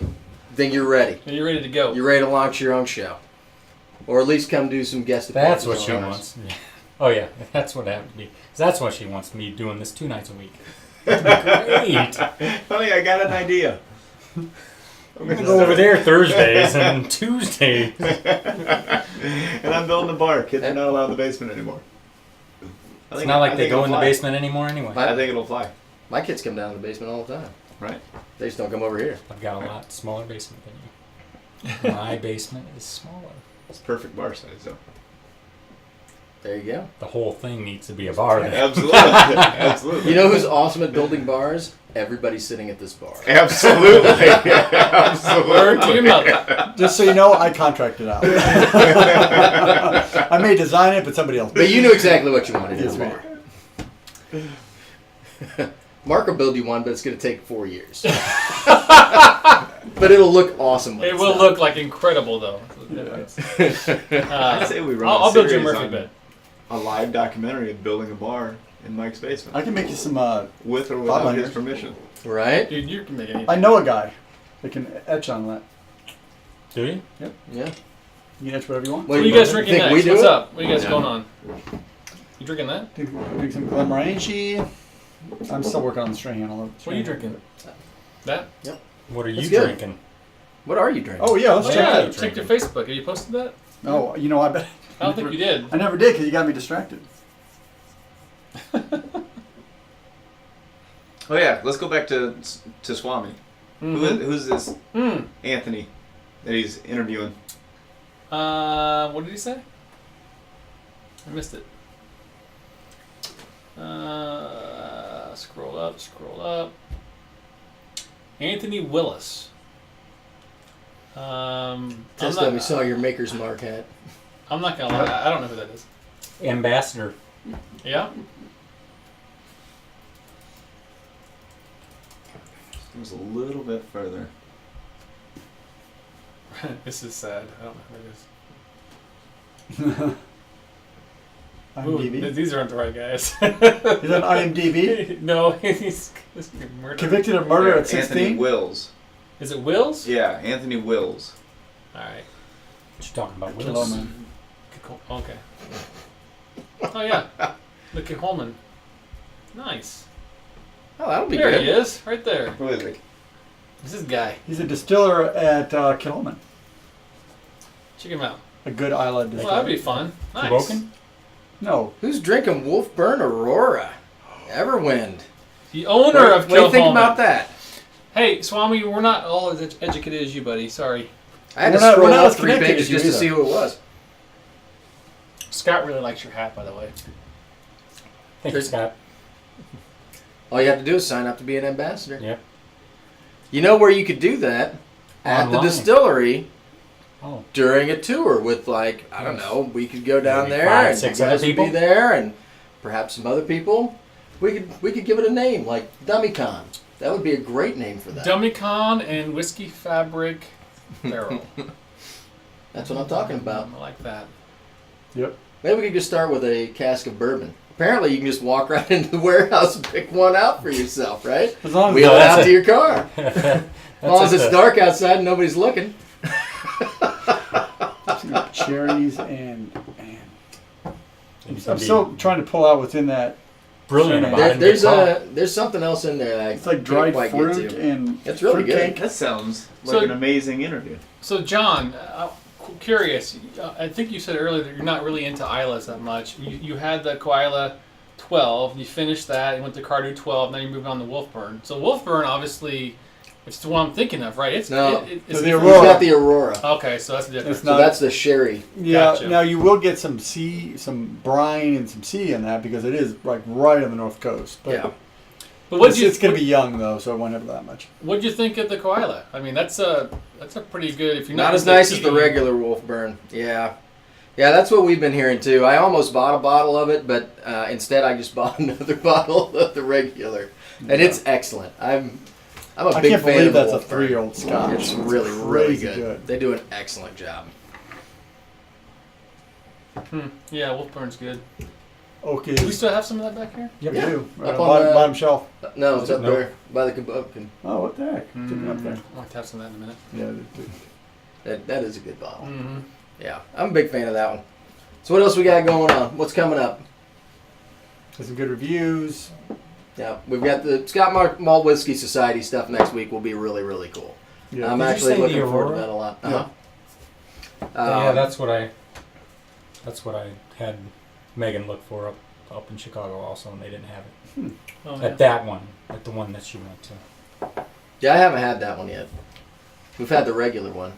Then you're ready. And you're ready to go. You're ready to launch your own show. Or at least come do some guest That's appearances what she on ours. wants. Yeah. Oh yeah, that's what happened to me. That's what she wants me doing this 2 nights a week. Great. Honey, I got an idea. I'm gonna go over there Thursdays and Tuesdays. And I'm building a bar. Kids are not allowed in the basement anymore. It's not like they go in the fly. basement anymore anyway. I- I think it'll fly. My kids come down to the basement all the time. Right. They just don't come over here. I've got a lot smaller basement than you. My basement is smaller. It's perfect bar size, though. There you go. The whole thing needs to be a bar then. Absolutely. Absolutely. You know who's awesome at building bars? Everybody sitting at this bar. Absolutely. Word to Absolutely. your mother. Just so you know, I contracted out. I may design it, but somebody else. But you knew exactly what you wanted in Yes, a we bar. Mark will build you one, but it's going to take 4 years. But it'll look awesome. when It it's will done. look like incredible though. I'd say we run I'll a build you a series Murphy on bed. a live documentary of building a bar in Mike's basement. I can make you some. With or without his Flatliners. permission. Right? Dude, you can make anything. I know a guy that can etch on that. Do you? Yeah. You can etch whatever you want. What are you guys drinking think next? we do What's it? up? What are you guys Yeah. going on? You drinking that? Drink some Glenmorangie. I'm still working on the strain handle. What are you drinking? That? What are you That's good. drinking? What are you drinking? Oh yeah, let's Oh, check yeah, that. check your Facebook. Have you posted that? Oh, you know I bet. I don't think you did. I never did because you got me distracted. Oh yeah, let's go back to Swami. Who's this Mm. Anthony that he's interviewing? What did he say? I missed it. Scroll up. Anthony Willis. Just that we saw your Maker's Mark hat. I'm not gonna lie. I don't know who that is. Ambassador. Yeah. It was a little bit further. This is sad. I don't know who it is. IMDb. Ooh, these aren't the right guys. He's on IMDb. No, he's murdered. Convicted of murder Yeah, at 16. Anthony Wills. Is it Wills? Yeah, Anthony Wills. All right. What you talking about? Hello, Willis? man. Okay. Oh yeah. Look at Holman. Nice. Oh, that'll be There good. he is, right there. Who is he? This is guy. He's a distiller at Kilman. Check him out. A good Isla Well, distiller. that'd be fun. Nice. Broken? No. Who's drinking Wolfburn Aurora? Everwind. The owner of What do you think Kilholman. about that? Hey, Swami, we're not all as educated as you, buddy. Sorry. I had We're to not- scroll we're not up as 3 connected pages as you just to either. see who it was. Scott really likes your hat, by the way. Thank you, Scott. All you have to do is sign up to be an ambassador. Yep. You know where you could do that? At the Online. distillery Oh. during a tour with, like, I don't know, we could go down Maybe there 5, and 6 you other guys would people? be there and perhaps some other people. We could give it a name, like DummyCon. That would be a great name for that. DummyCon and Whiskey Fabric Barrel. That's what I'm talking about. I like that. Yep. Maybe we could just start with a cask of bourbon. Apparently, you can just walk right into the warehouse and pick one out for yourself, right? As long as Wheel it that's out it. to your car. As long as it. it's dark outside and nobody's looking. cherries and Maybe I'm somebody still trying to pull out what's in that. brilliant There- about it. and There's get caught. there's something else in there that I It's like can't dried quite fruit get to. and It's really good. fruitcake. That sounds like So- an amazing interview. So, John, curious. I think you said earlier that you're not really into Islas that much. You had the Koila 12. You finished that. You went to Cardew 12. Now you're moving on to Wolfburn. So Wolfburn, obviously, it's the one I'm thinking of, right? It's No. it's The He's Aurora. got the Aurora. Okay, so that's the difference. It's So not- that's the sherry. Yeah. Gotcha. Now you will get some some brine and some sea in that because it is like right on the north coast. But Yeah. But what it's going to be young though, so it won't have that much. What'd you think of the Koila? I mean, that's a pretty good. If you're Not as into nice as the TV. regular Wolfburn. Yeah. Yeah, that's what we've been hearing too. I almost bought a bottle of it, but instead I just bought another bottle of the regular. And it's excellent. I'm a I big can't fan believe of that's a Wolfburn. 3-year-old Scotch. It's really, really crazy good. They do an excellent job. Yeah, Wolfburn's good. Okay. Do we still have some of that back here? We Yeah. do. Right Up on on bottom, the- bottom shelf. No, it's up No. there by the kebab. Oh, what the heck? Didn't up there. I'll have to have some of that in a minute. Yeah. That is a good bottle. Mm-hmm. Yeah, I'm a big fan of that one. So what else we got going on? What's coming up? There's some good reviews. Yeah, we've got the Scott Malt Whiskey Society stuff next week. Will be really, really cool. Yeah. I'm Did you actually say the looking forward to Aurora? that a lot. Yeah. Uh-huh. Yeah, that's what I had Megan look for up in Chicago also, and they didn't have it. Oh, yeah. At that one, at the one that she went to. Yeah, I haven't had that one yet. We've had the regular one.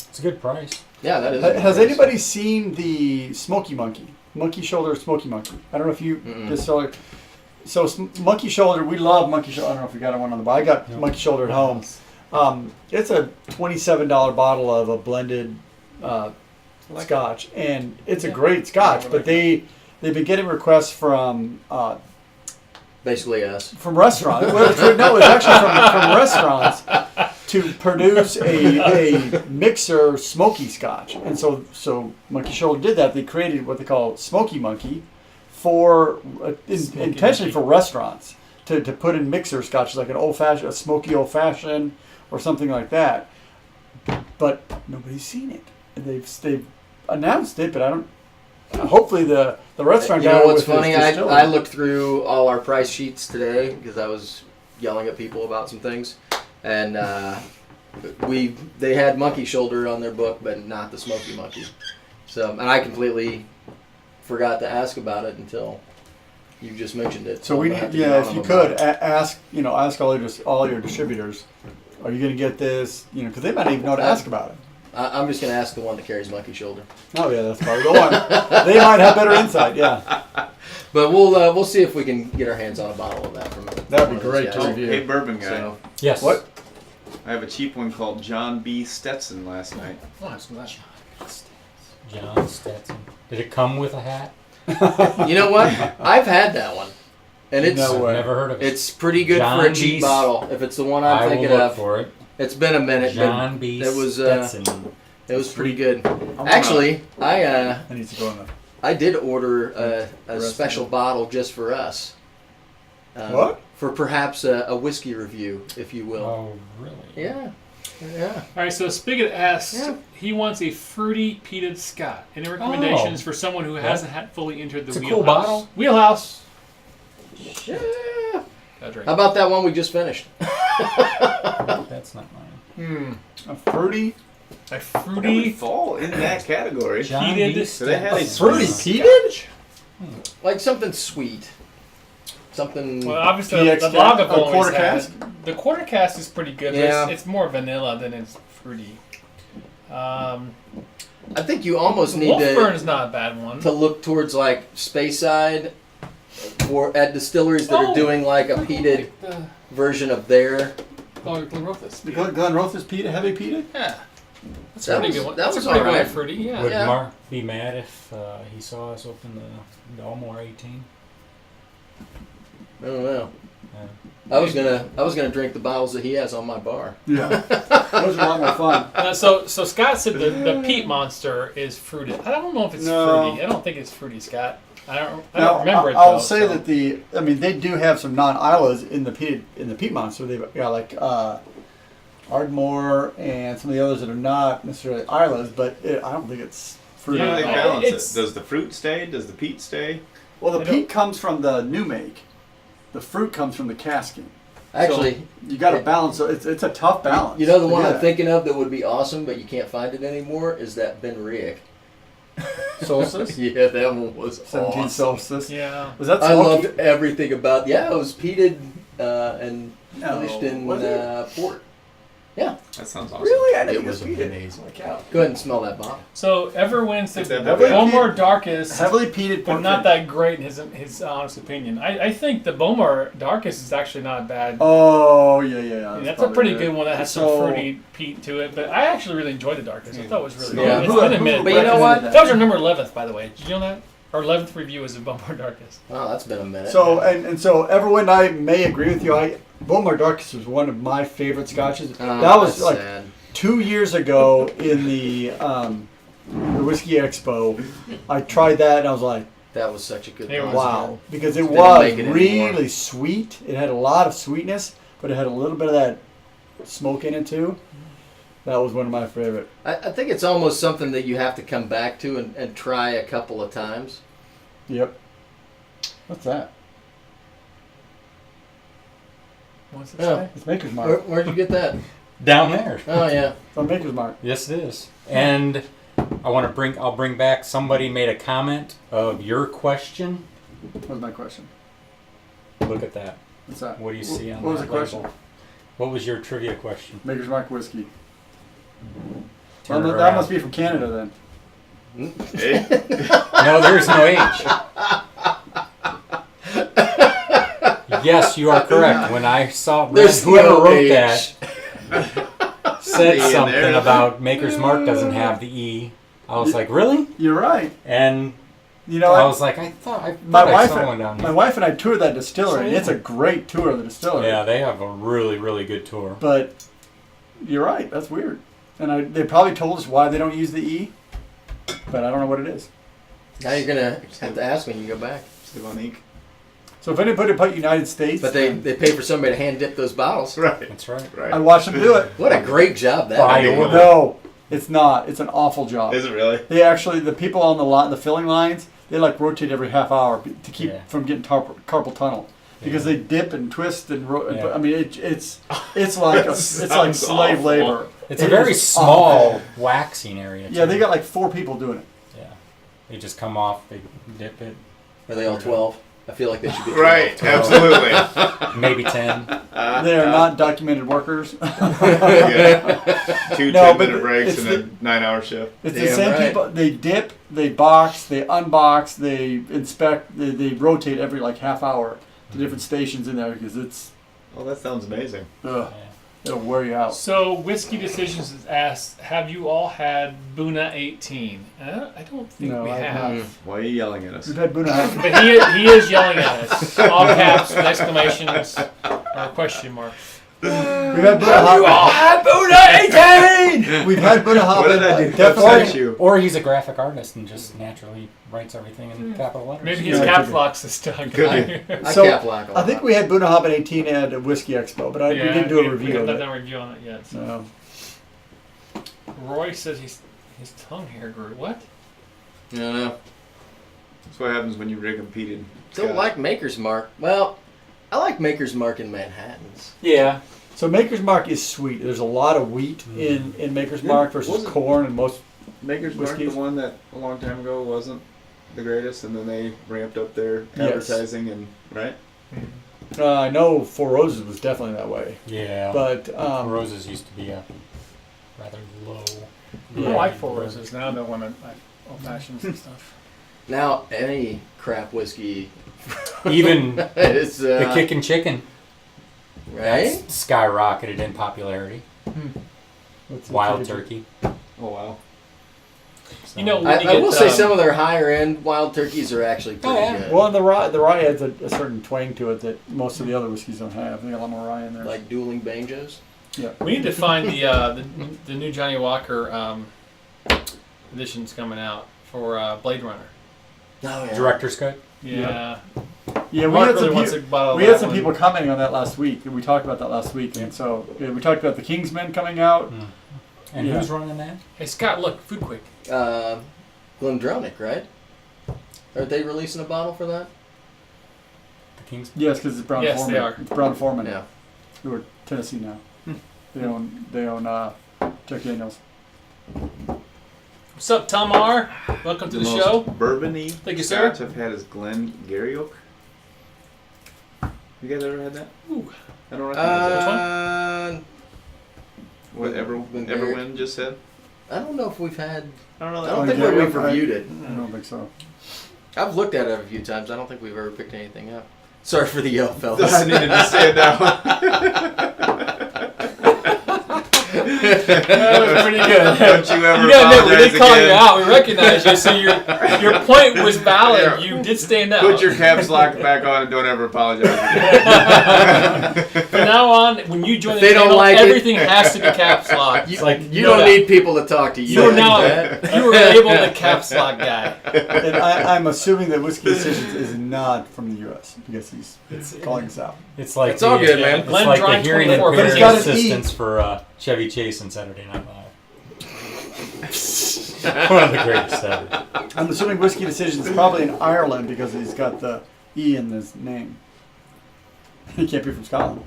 It's a good price. Yeah, that is. a good Has price. anybody seen the Smoky Monkey? Monkey Shoulder Smoky Monkey. I don't know if you Mm-mm. distiller. So Monkey Shoulder, we love Monkey Shoulder. I don't know if we got one on the bar. I got No. Monkey Shoulder at home. It's a $27 bottle of a blended Scotch, and it's a great Scotch. But they've been getting requests from Basically us. restaurants. Well, no, it's actually from restaurants to produce a mixer smoky Scotch, and so Monkey Shoulder did that. They created what they call Smoky Monkey for intentionally for restaurants to put in mixer Scotch, like an a smoky old fashioned or something like that. But nobody's seen it. They've announced it, but I don't. Hopefully the restaurant You guy know what's with his funny? distillery- I looked through all our price sheets today because I was yelling at people about some things, and they had Monkey Shoulder on their book, but not the Smoky Monkey. So, and I completely forgot to ask about it until you just mentioned it. So we I'm gonna have need, to get yeah, on if them you about could it. ask all your distributors, are you going to get this? Because they might not even know to ask about it. I'm just gonna ask the one that carries Monkey Shoulder. Oh yeah, that's probably the one. They might have better insight. Yeah, But we'll see if we can get our hands on a bottle of that from. That'd one be of those great guys. to review. Hey, bourbon guy. So, Yes. What? I have a cheap one called John B. Stetson last night. Oh, that's that. John Stetson. Did it come with a hat? you know what? I've had that one, and it's No way. Never heard of it. it's pretty good for a John cheap B. bottle. If it's the one I'm I will thinking look of, for it. it's been a minute. John But B. it was Stetson. it was pretty good. gonna- Actually, I I need to go in there. I did order a rest special of it. bottle just for us. What? For perhaps a whiskey review, if you will. Oh, really? Yeah. Yeah. All right, so Spigot asks, Yeah. he wants a fruity peated Scott. Any recommendations Oh. for someone who hasn't fully entered the It's a wheelhouse? cool bottle. Wheelhouse. Yeah. I drink. How about that one we just finished? That's not mine. A fruity. A That would fruity, fall in that category. John Peated- B. So they had a Fruity sweet peated? Like something sweet. Something. well, obviously PX the cask? Lagavulin A quarter always cask? had- The quarter cask is pretty good, Yeah. but it's more vanilla than it's fruity. I think you almost need Wolfburn's not a bad one. to look towards like Speyside or at distilleries that are doing like a peated version of their. Glenrothes. The Glenrothes peated, heavy peated? Yeah. That's That a pretty was- good one. that That's was a pretty alright. good fruity, yeah. Would Yeah. Mark be mad if he saw us open the Dalmore 18? I don't know. Yeah. I was gonna drink the bottles that he has on my bar. Yeah. Those are a lot more fun. So Scott said the peat monster is fruity. I don't know if it's No. fruity. I don't think it's fruity, Scott. I don't Now, remember it though. I'll say so. that they do have some non-Islas in the peat monster. They've got like Ardmore and some of the others that are not necessarily Islas, but I don't think it's fruity. How do they Yeah, balance it's- it? Does the fruit stay? Does the peat stay? Well, the I don't- peat comes from the new make. The fruit comes from the casking. Actually, So you got to balance. It's a tough balance. you know the one Yeah. I'm thinking of that would be awesome, but you can't find it anymore is that Ben Riach. Solstice. Yeah, that one was 17th awesome. solstice. Yeah. Was that I smoky? loved everything about. Yeah, it was peated and No, finished in was it? port. Yeah, That sounds awesome. Really? I It didn't was was peated. amazing. Holy cow. go ahead and smell that bottle. So Everwin's Is the that Bowmore Darkest, Heavily peated, but not that great in his honest opinion. I think the Bowmore Darkest is actually not bad. Oh yeah. I mean, that's a probably pretty good. good one that has So- some fruity peat to it. But I actually really enjoyed the Darkest. I thought it was really Yeah. good. It's been a minute. But you know what? That was our number 11th, by the way. Did you know that? Our 11th review is of Bowmore Darkest. Oh, that's been a minute. So and so everyone, I may agree with you. Bowmore Darkest was one of my favorite scotches. Oh, that was that's like sad. 2 years ago in the Whiskey Expo. I tried that and I was like, That was such a good It one. was wow, because it They don't was make it anymore. really sweet. It had a lot of sweetness, but it had a little bit of that smoke in it too. That was one of my favorite. I think it's almost something that you have to come back to and try a couple of times. Yep. What's that? What's it Yeah. say? It's Maker's Mark. Where'd you get that? Down there. Oh yeah. It's on Maker's Mark. Yes, it is. And I'll bring back, somebody made a comment of your question. What was my question? Look at that. What's that? What do you see on What was that the question? label? What was your trivia question? Maker's Mark whiskey. Turn Well, it that around. must be from Canada then. Hey, No, there's no age. Yes, you are correct. When I saw There's whoever no wrote age. that said E in something there. about Maker's Mark doesn't have the E. I was like, really? You're right. And You know, I was like, I thought my I wife, saw one down my here. wife and I toured that distillery, and it's a great tour of the distillery. Yeah, they have a really, really good tour. But you're right. That's weird. And they probably told us why they don't use the E, but I don't know what it is. Now you're gonna have to ask when you go back. Savonique. So if anybody put United States, But they pay for somebody to hand dip those bottles. Right. That's right. Right. I watched them do it. What a great job that By is. order. No, it's not. It's an awful job. Is it really? They actually, the people on the filling lines, they like rotate every half hour to keep Yeah. from getting carpal tunnel. Because Yeah. they dip and twist and Yeah. I mean it's like it's like Sounds slave awful. labor. It's It a very is small awful. waxing area. Yeah, too. they got like 4 people doing it. Yeah. They just come off, they dip it, Are they all 12? I feel like they should be 12. Right. Absolutely. maybe 10. They are not documented workers. Yeah. Two No, 10-minute but breaks it's and a 9-hour shift. It's the Damn same right. people. They dip, they box, they unbox, they inspect, they rotate every like half hour to different stations in there because it's Well, that sounds amazing. ugh, it'll wear you out. So Whiskey Decisions is asked, have you all had Buna 18? I don't think No, we I have have. not. Why are you yelling at us? We've had Buna. But he is yelling at us. All caps, with exclamations, or question marks. We've had Buna Hop. had Buna 18! We've had Buna Hop. What did I do? Definitely. Upset you. Or he's a graphic artist and just naturally writes everything in capital letters. Maybe his Yeah, caps could be. locks is stuck. Could I So, cap lock a lot. I think we had Buna Hop at 18 at a Whiskey Expo, but we didn't do a review We of haven't it. done a review on it yet. So. No. Roy says his tongue hair grew. What? I don't know. That's what happens when you rig 'em peated. Don't Scotch. like Maker's Mark. Well, I like Maker's Mark in Manhattans. Yeah. So Maker's Mark is sweet. There's a lot of wheat in Maker's Mark versus Wasn't- corn and most. Maker's Mark, the Whiskeys? one that a long time ago wasn't the greatest, and then they ramped up their Yes. advertising and right. I know Four Roses was definitely that way, Yeah. but Roses used to be a rather low. I like Four Roses now. Don't want to like old fashions and stuff. Now, any crap whiskey Even is the Kickin' Chicken right. skyrocketed in popularity. what's Wild the- turkey. Oh wow. So- You know, when I you get, will say some of their higher end wild turkeys are actually pretty yeah. good. Well, and the rye adds a certain twang to it that most of the other whiskeys don't have. They got a lot more rye in there. Like dueling banjos. we need to find the new Johnny Walker editions coming out for Blade Runner. Oh yeah. Director's cut. Yeah. Yeah, we Mark had really some, wants a bottle of we had that some one. people commenting on that last week. We talked about that last week, and so we talked about the Kingsmen coming out. And Yeah. who's running that? Hey Scott, look, Food Quick. Glendronach, right? Aren't they releasing a bottle for that? The Kings. Yes, because it's Brown Yes, Foreman. they are. It's Brown Foreman. Yeah. Who are Tennessee now. They own Jack Daniels. What's up, Tamar? Welcome to the show. Bourbony. Thank you, sir. Scotch I've had is Glen Garioch. You guys ever had that? Ooh. I don't recognize that. Which one? What Glen Everwin just said. I don't know if we've had. I don't know I that. don't one. think yeah, we've reviewed it. I don't think so. I've looked at it a few times. I don't think we've ever picked anything up. Sorry for the yell, fellas. I needed to say it now. That was pretty good. Don't you ever You gotta admit, we apologize did call you again. out. We recognize you, so your point was valid. Yeah. You did stand out. Put your caps lock back on and don't ever apologize again. From now on, when you join the They don't channel, like it. everything has to be caps locked. You, like, you know don't that. need people to talk to. You are like now that. you were labeled the caps lock guy. And I'm assuming that Whiskey Decisions is not from the U.S. because he's calling us out. It's like It's all good, man. It's Glenn like the Dryne hearing 24, but impaired it's got an E. assistants for Chevy Chase and Saturday Night Live. One of the greatest ever. I'm assuming Whiskey Decisions is probably in Ireland because he's got the E in his name. He can't be from Scotland.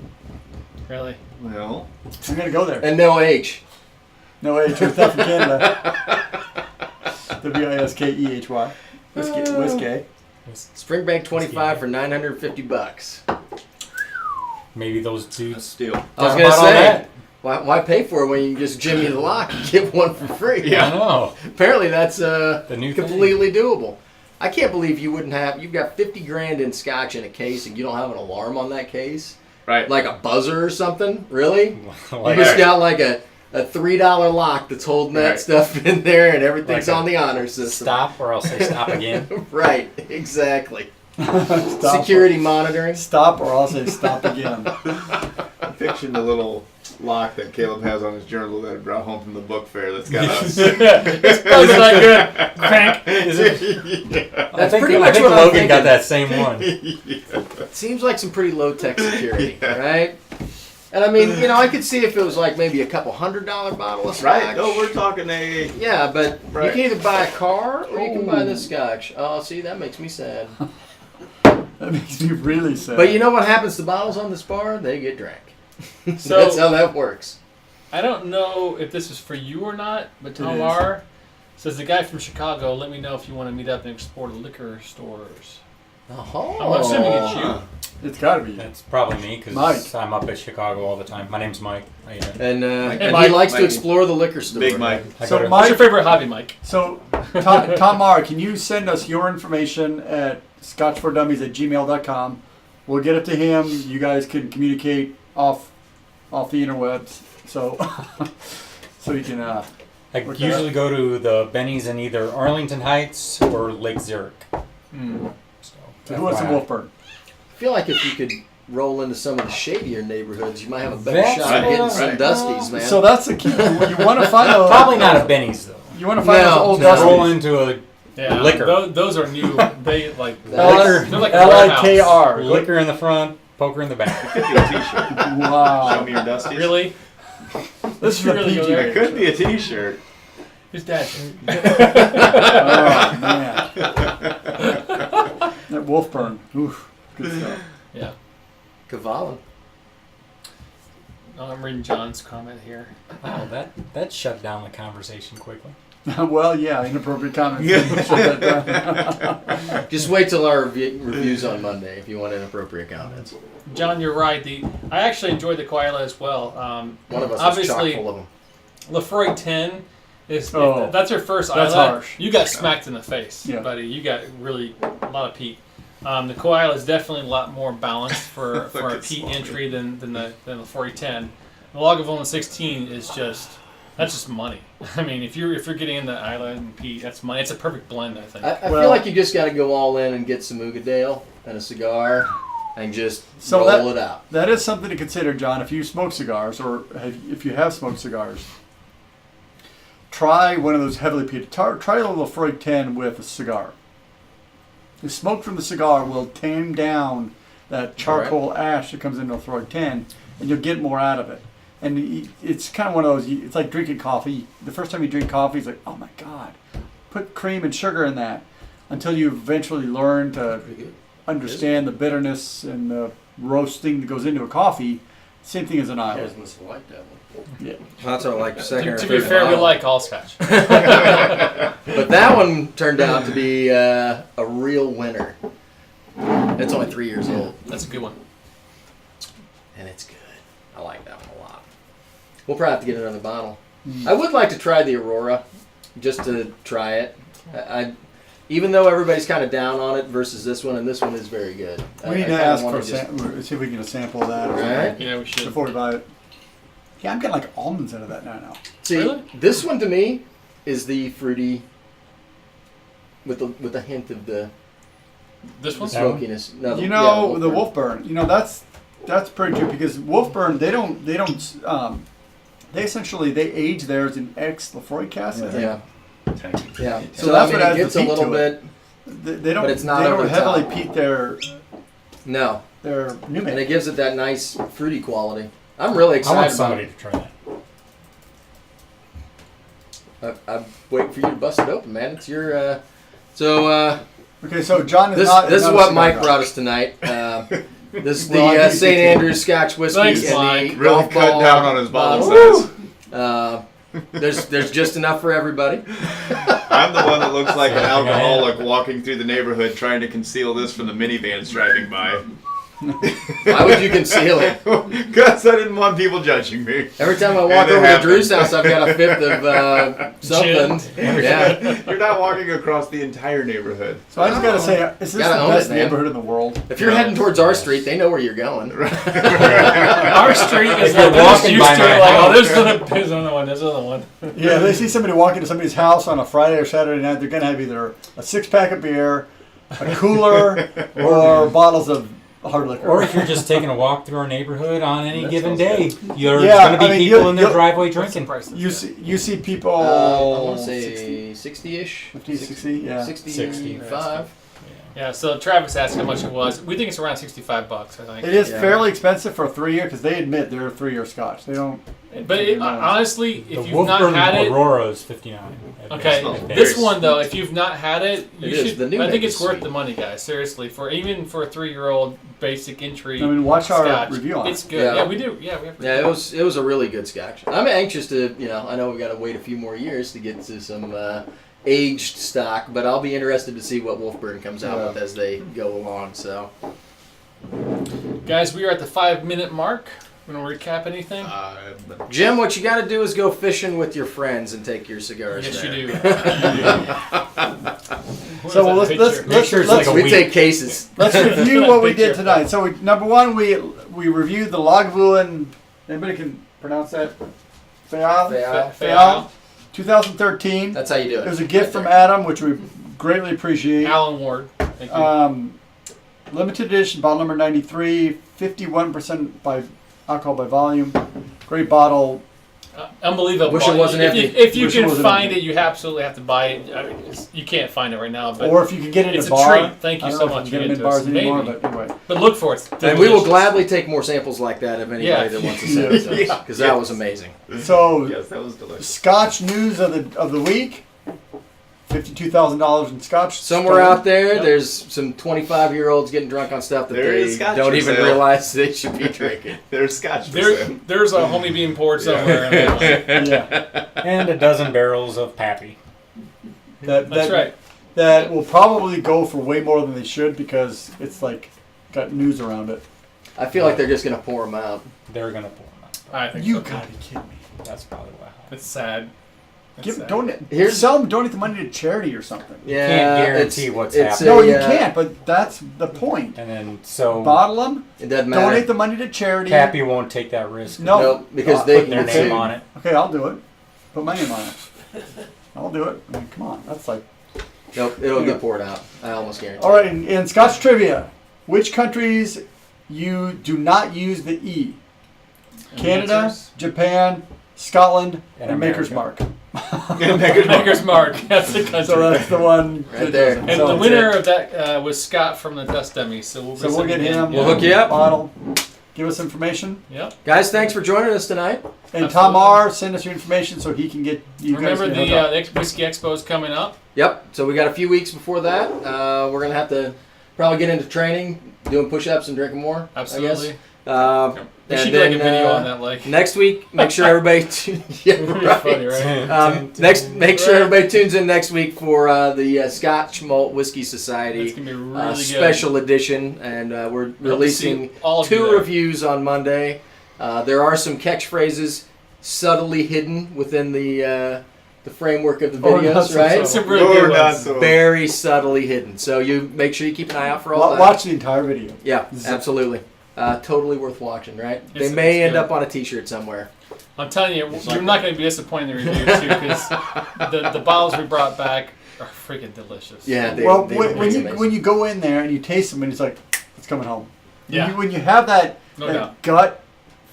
Really? Well, I'm going to go there. And no H. No H, it's not from Canada. Wiskehy. Whiskey. Springbank 25 for $950. Maybe those dudes. steal. I was Talk gonna about all say, that. why pay for it when you can just jimmy the lock and get one for free? I know. Apparently that's The new thing. completely doable. I can't believe you wouldn't have. You've got 50 grand in scotch in a case and you don't have an alarm on that case, Right. like a buzzer or something. Really? Like, You just got like a $3 lock that's holding that Right. stuff in there, and everything's Like a on the honor system. stop, or I'll say stop again. Right, exactly. Stop. Security monitoring. Stop, or I'll say stop again. I'm picturing the little lock that Caleb has on his journal that I brought home from the book fair that's got us. It's probably not good. Crank. Is it? That's I think, pretty I much think what I'm Logan got thinking. that same one. Seems like some pretty low tech security, right? And I mean, I could see if it was like maybe a couple $100 bottle of scotch. Right? No, we're talking a. Yeah, but Right. you can either buy a car or you can buy this scotch. Oh, see, that makes me sad. That makes me really sad. But you know what happens to bottles on this bar? They get drank. So- That's how that works. I don't know if this is for you or not, but It Tamar says the guy from Chicago. Let me know if you want to meet up and explore the liquor stores. Oh. I'm assuming it's you. It's got to be. That's probably me because Mike. I'm up at Chicago all the time. My name's Mike. How you doing? And, Hey, and Mike. he likes to Mike. explore the liquor store. Big Mike. I So go to- Mike- What's your favorite hobby, Mike? So, Tamar, can you send us your information at scotchfordummies@gmail.com? We'll get it to him. You guys can communicate off the interwebs. So, so you can. I Look usually go to the Benny's in either Arlington Heights or Lake Zurich. So who wants some FYI. Wolfburn? I feel like if you could roll into some of the shadier neighborhoods, you might have a better That's shot at getting right, some right. Dusties, man. So that's the key. You want to find those. Probably not a Benny's though. You want to find those No, old no. Roll dusties. into a Yeah, Liquor. Those are new. They like Liquor. They're like a Likr. liquor in the front, poker in the back. Could be a T-shirt. Show Wow. me your dusties. Really? This is a Really go PG. there? It could be a T-shirt. Who's dad? Oh man. That Wolfburn. Oof. Good stuff. Yeah. Lagavulin. I'm reading John's comment here. Oh, that shut down the conversation quickly. Well, yeah, inappropriate comments. Just wait till our reviews on Monday if you want inappropriate comments. John, you're right. I actually enjoyed the Koala as well. One of us obviously, is chock full of them. Lefroy 10 is Oh, that's your first that's islet. harsh. You got smacked in the face, Yeah. buddy. You got really a lot of peat. The Koala is definitely a lot more balanced for a peat entry than the Lefroy 10. The Lagavulin 16 is that's just money. I mean, if you're getting in the islet and peat, that's money. It's a perfect blend, I think. I feel like you just got to go all in and get some Ugadale and a cigar and just roll it out. That is something to consider, John. If you smoke cigars, or if you have smoked cigars, try one of those heavily peated. Try a Lefroy 10 with a cigar. The smoke from the cigar will tame down that charcoal ash that comes in Lefroy 10, and you'll get more out of it. And it's kind of one of those, it's like drinking coffee. The first time you drink coffee, it's like, oh my God, put cream and sugar in that, until you eventually learn to understand the bitterness and the roasting that goes into a coffee. Same thing as an islet. Yeah. That's what I like. Second To be fair, we like all Scotch. But that one turned out to be a real winner. It's only 3 years old. That's a good one. And it's good. I like that one a lot. We'll probably have to get another bottle. I would like to try the Aurora, just to try it. Even though everybody's kind of down on it versus this one, and this one is very good. We need to ask for see if we can get a sample of that or something Yeah, we should. before we buy it. Yeah, I'm getting like almonds out of that now. See, Really? this one to me is the fruity with a hint of the This one? smokiness. No, You yeah, know, the Wolfburn. Wolfburn. That's pretty good because Wolfburn they essentially age theirs in ex Lefroy cask. I think. Yeah. Yeah. So So, that's I what mean, adds it gets the a peat little to it. bit. They don't. But it's not they over don't the heavily top. peat their No. new And make. it gives it that nice fruity quality. I'm really I excited want about somebody it. to try that. I'm waiting for you to bust it open, man. It's your. Okay, so John is This not. is not a what cigar Mike guy. brought us tonight. This is the Well, I think St. you can- Andrews Scotch whiskey Thanks, and Mike. the Really golf cut ball down on his bottle bottle. size. There's just enough for everybody. I'm the one that looks like an alcoholic walking through the neighborhood trying to conceal this from the minivans driving by. Why would you conceal it? Because I didn't want people judging me. Every time I walk And it over to happens. Drew's house, I've got a fifth of something. Yeah. You're not walking across the entire neighborhood. So I just gotta say, is this Gotta the own best it, man. neighborhood in the world? If you're heading towards our street, they know where you're going. Our street is If you're like, they're just walking used by to my it. Like, oh, house. there's another one. There's another one. Yeah, they see somebody walk into somebody's house on a Friday or Saturday night, they're gonna have either a 6-pack of beer, a cooler, or bottles of hard liquor. Or if you're just taking a walk through our neighborhood on any given day, there's Yeah, going to be I mean, people in their you'll- driveway What's the drinking. price? you see people. I want to say 60-ish. 50, 60, yeah. 65. Yeah, so Travis asked how much it was. We think it's around $65, I think. It is Yeah. fairly expensive for a 3-year because they admit they're a 3-year Scotch. They don't. But honestly, The if you've not Wolfburn had it, Aurora is 59. okay, smells this very one though, if you've not had it, you It is. should. The new I think make it's is worth sweet. the money, guys. Seriously, even for a 3-year-old basic entry. I mean, watch our Scotch, review on it's it. good. Yeah. Yeah, we do. Yeah, we have. Yeah, it was a really good Scotch. I'm anxious to, I know we got to wait a few more years to get to some aged stock, but I'll be interested to see what Wolfburn comes out with as they go along. So, Guys, we are at the 5-minute mark. Want to recap anything? Jim, what you got to do is go fishing with your friends and take your cigars. Yes, there. you do. So let's Picture's like a We week. take cases. let's review what we Picture. did tonight. So number one, we reviewed the Lagavulin. Anybody can pronounce that? Fèis Ìle, 2013. That's how you do it. It was a gift Right from Adam, which we greatly appreciate. Alan Ward. Thank you. Limited edition, bottle number 93, 51% by alcohol by volume. Great bottle. Unbelievable. Wish it wasn't if you, empty. if you Wish it can wasn't find empty. it, you absolutely have to buy it. I mean, you can't find it right now, but Or if you can get it in it's a a bar. treat. Thank you I don't so know if much you can for get them in getting to us. bars anymore, Maybe. but anyway. but look for it. And we will gladly take more samples like that of anybody Yeah. that wants to send it to us, because that was amazing. So, Yes, that was delicious. Scotch news of the week. $52,000 in Scotch. Somewhere stolen. out there, Yep. the's some 25-year-olds getting drunk on stuff that There is they Scotch don't for even sale. realize they should be drinking. There's Scotch for sale. There's a homie being poured somewhere. in that one. Yeah. And a dozen barrels of Pappy. That's right. That will probably go for way more than they should because it's like got news around it. I feel like they're just going to pour them out. They're gonna pull them out. I think You so. gotta be kidding me. That's probably what happened. It's sad. It's Give, sad. donate. Sell them. Donate the money to charity or something. Yeah, can't guarantee what's happening. No, you can't. But that's the point. And then so Bottle them. It doesn't matter. Donate the money to charity. Pappy won't take that risk. No, Nope, because Uh, they Put their can name sue. on it. Okay, I'll do it. Put my name on it. I'll do it. I mean, come on. That's like. Nope, it'll get poured out. I almost guarantee. All right, in Scotch trivia, which countries you do not use the E? Canada, Answers? Japan, Scotland, And and Maker's America. Mark. Maker's Mark. That's the country. So that's the one. Right there. and So the it's winner it. of that was Scott from the Test Dummies. So we'll, So we'll get him. We'll hook you up. Bottle. Give us information. Yep. Guys, thanks for joining us tonight. And Absolutely. Tom R, send us your information so he can get you Remember guys. the Whiskey Expo is coming up. Yep. So we got a few weeks before that. We're gonna have to probably get into training, doing push-ups and drinking more. Absolutely. I guess. We should And do like a then, video on that. Like Next week, make sure everybody. Yeah, Pretty right. funny, right? Make sure everybody tunes in next week for the Scotch Malt Whiskey It's Society gonna be really good. special edition, and we're Hope to releasing see all of you 2 there. reviews on Monday. There are some catchphrases subtly hidden within the framework of the Or videos, not so right? Some really Or good not ones. so. Very subtly hidden. So you make sure you keep an eye out for all that. Watch the entire video. Yeah, This is- absolutely. Totally worth watching, right? It's- They may it's end good. up on a T-shirt somewhere. I'm telling you, you're not going to be disappointed in the review too, because the bottles we brought back are freaking delicious. Yeah. Well, they when it's you amazing. when you go in there and you taste them and it's like it's coming home. Yeah. When you have that, No that doubt. gut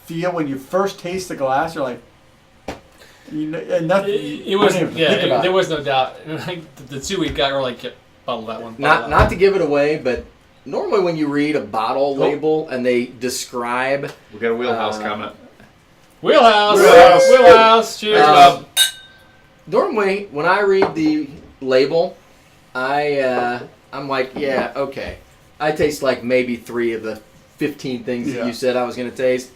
feel when you first taste the glass, you're like, you know, and that It was don't even think about there it. was no doubt. Like, the 2 we got were like, "Yep, bottle that one. Bottle Not to give it away, but normally when you read a bottle label and they describe We got a wheelhouse comment. Wheelhouse. Wheelhouse. Wheelhouse. Cheers. Um, normally, when I read the label, I'm like, yeah, okay. I taste like maybe 3 of the 15 things that Yeah. you said I was going to taste.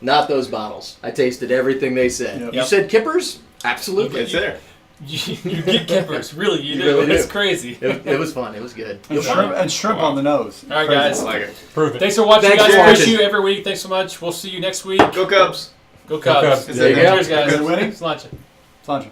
Not those bottles. I tasted everything they said. Yep. You said Kippers? Absolutely. It's there. You get kippers, really. You You do. really It's do. crazy. It was fun. It was good. and shrimp on the nose. All right, Crazy. guys. I like it. Prove it. Thanks for watching, Thanks guys. for Appreciate watching. you every week. Thanks so much. We'll see you next week. Go Cubs. Go Cubs. Cubs. There you go. Cheers, guys. Is it winning? It's lunch. Slancha.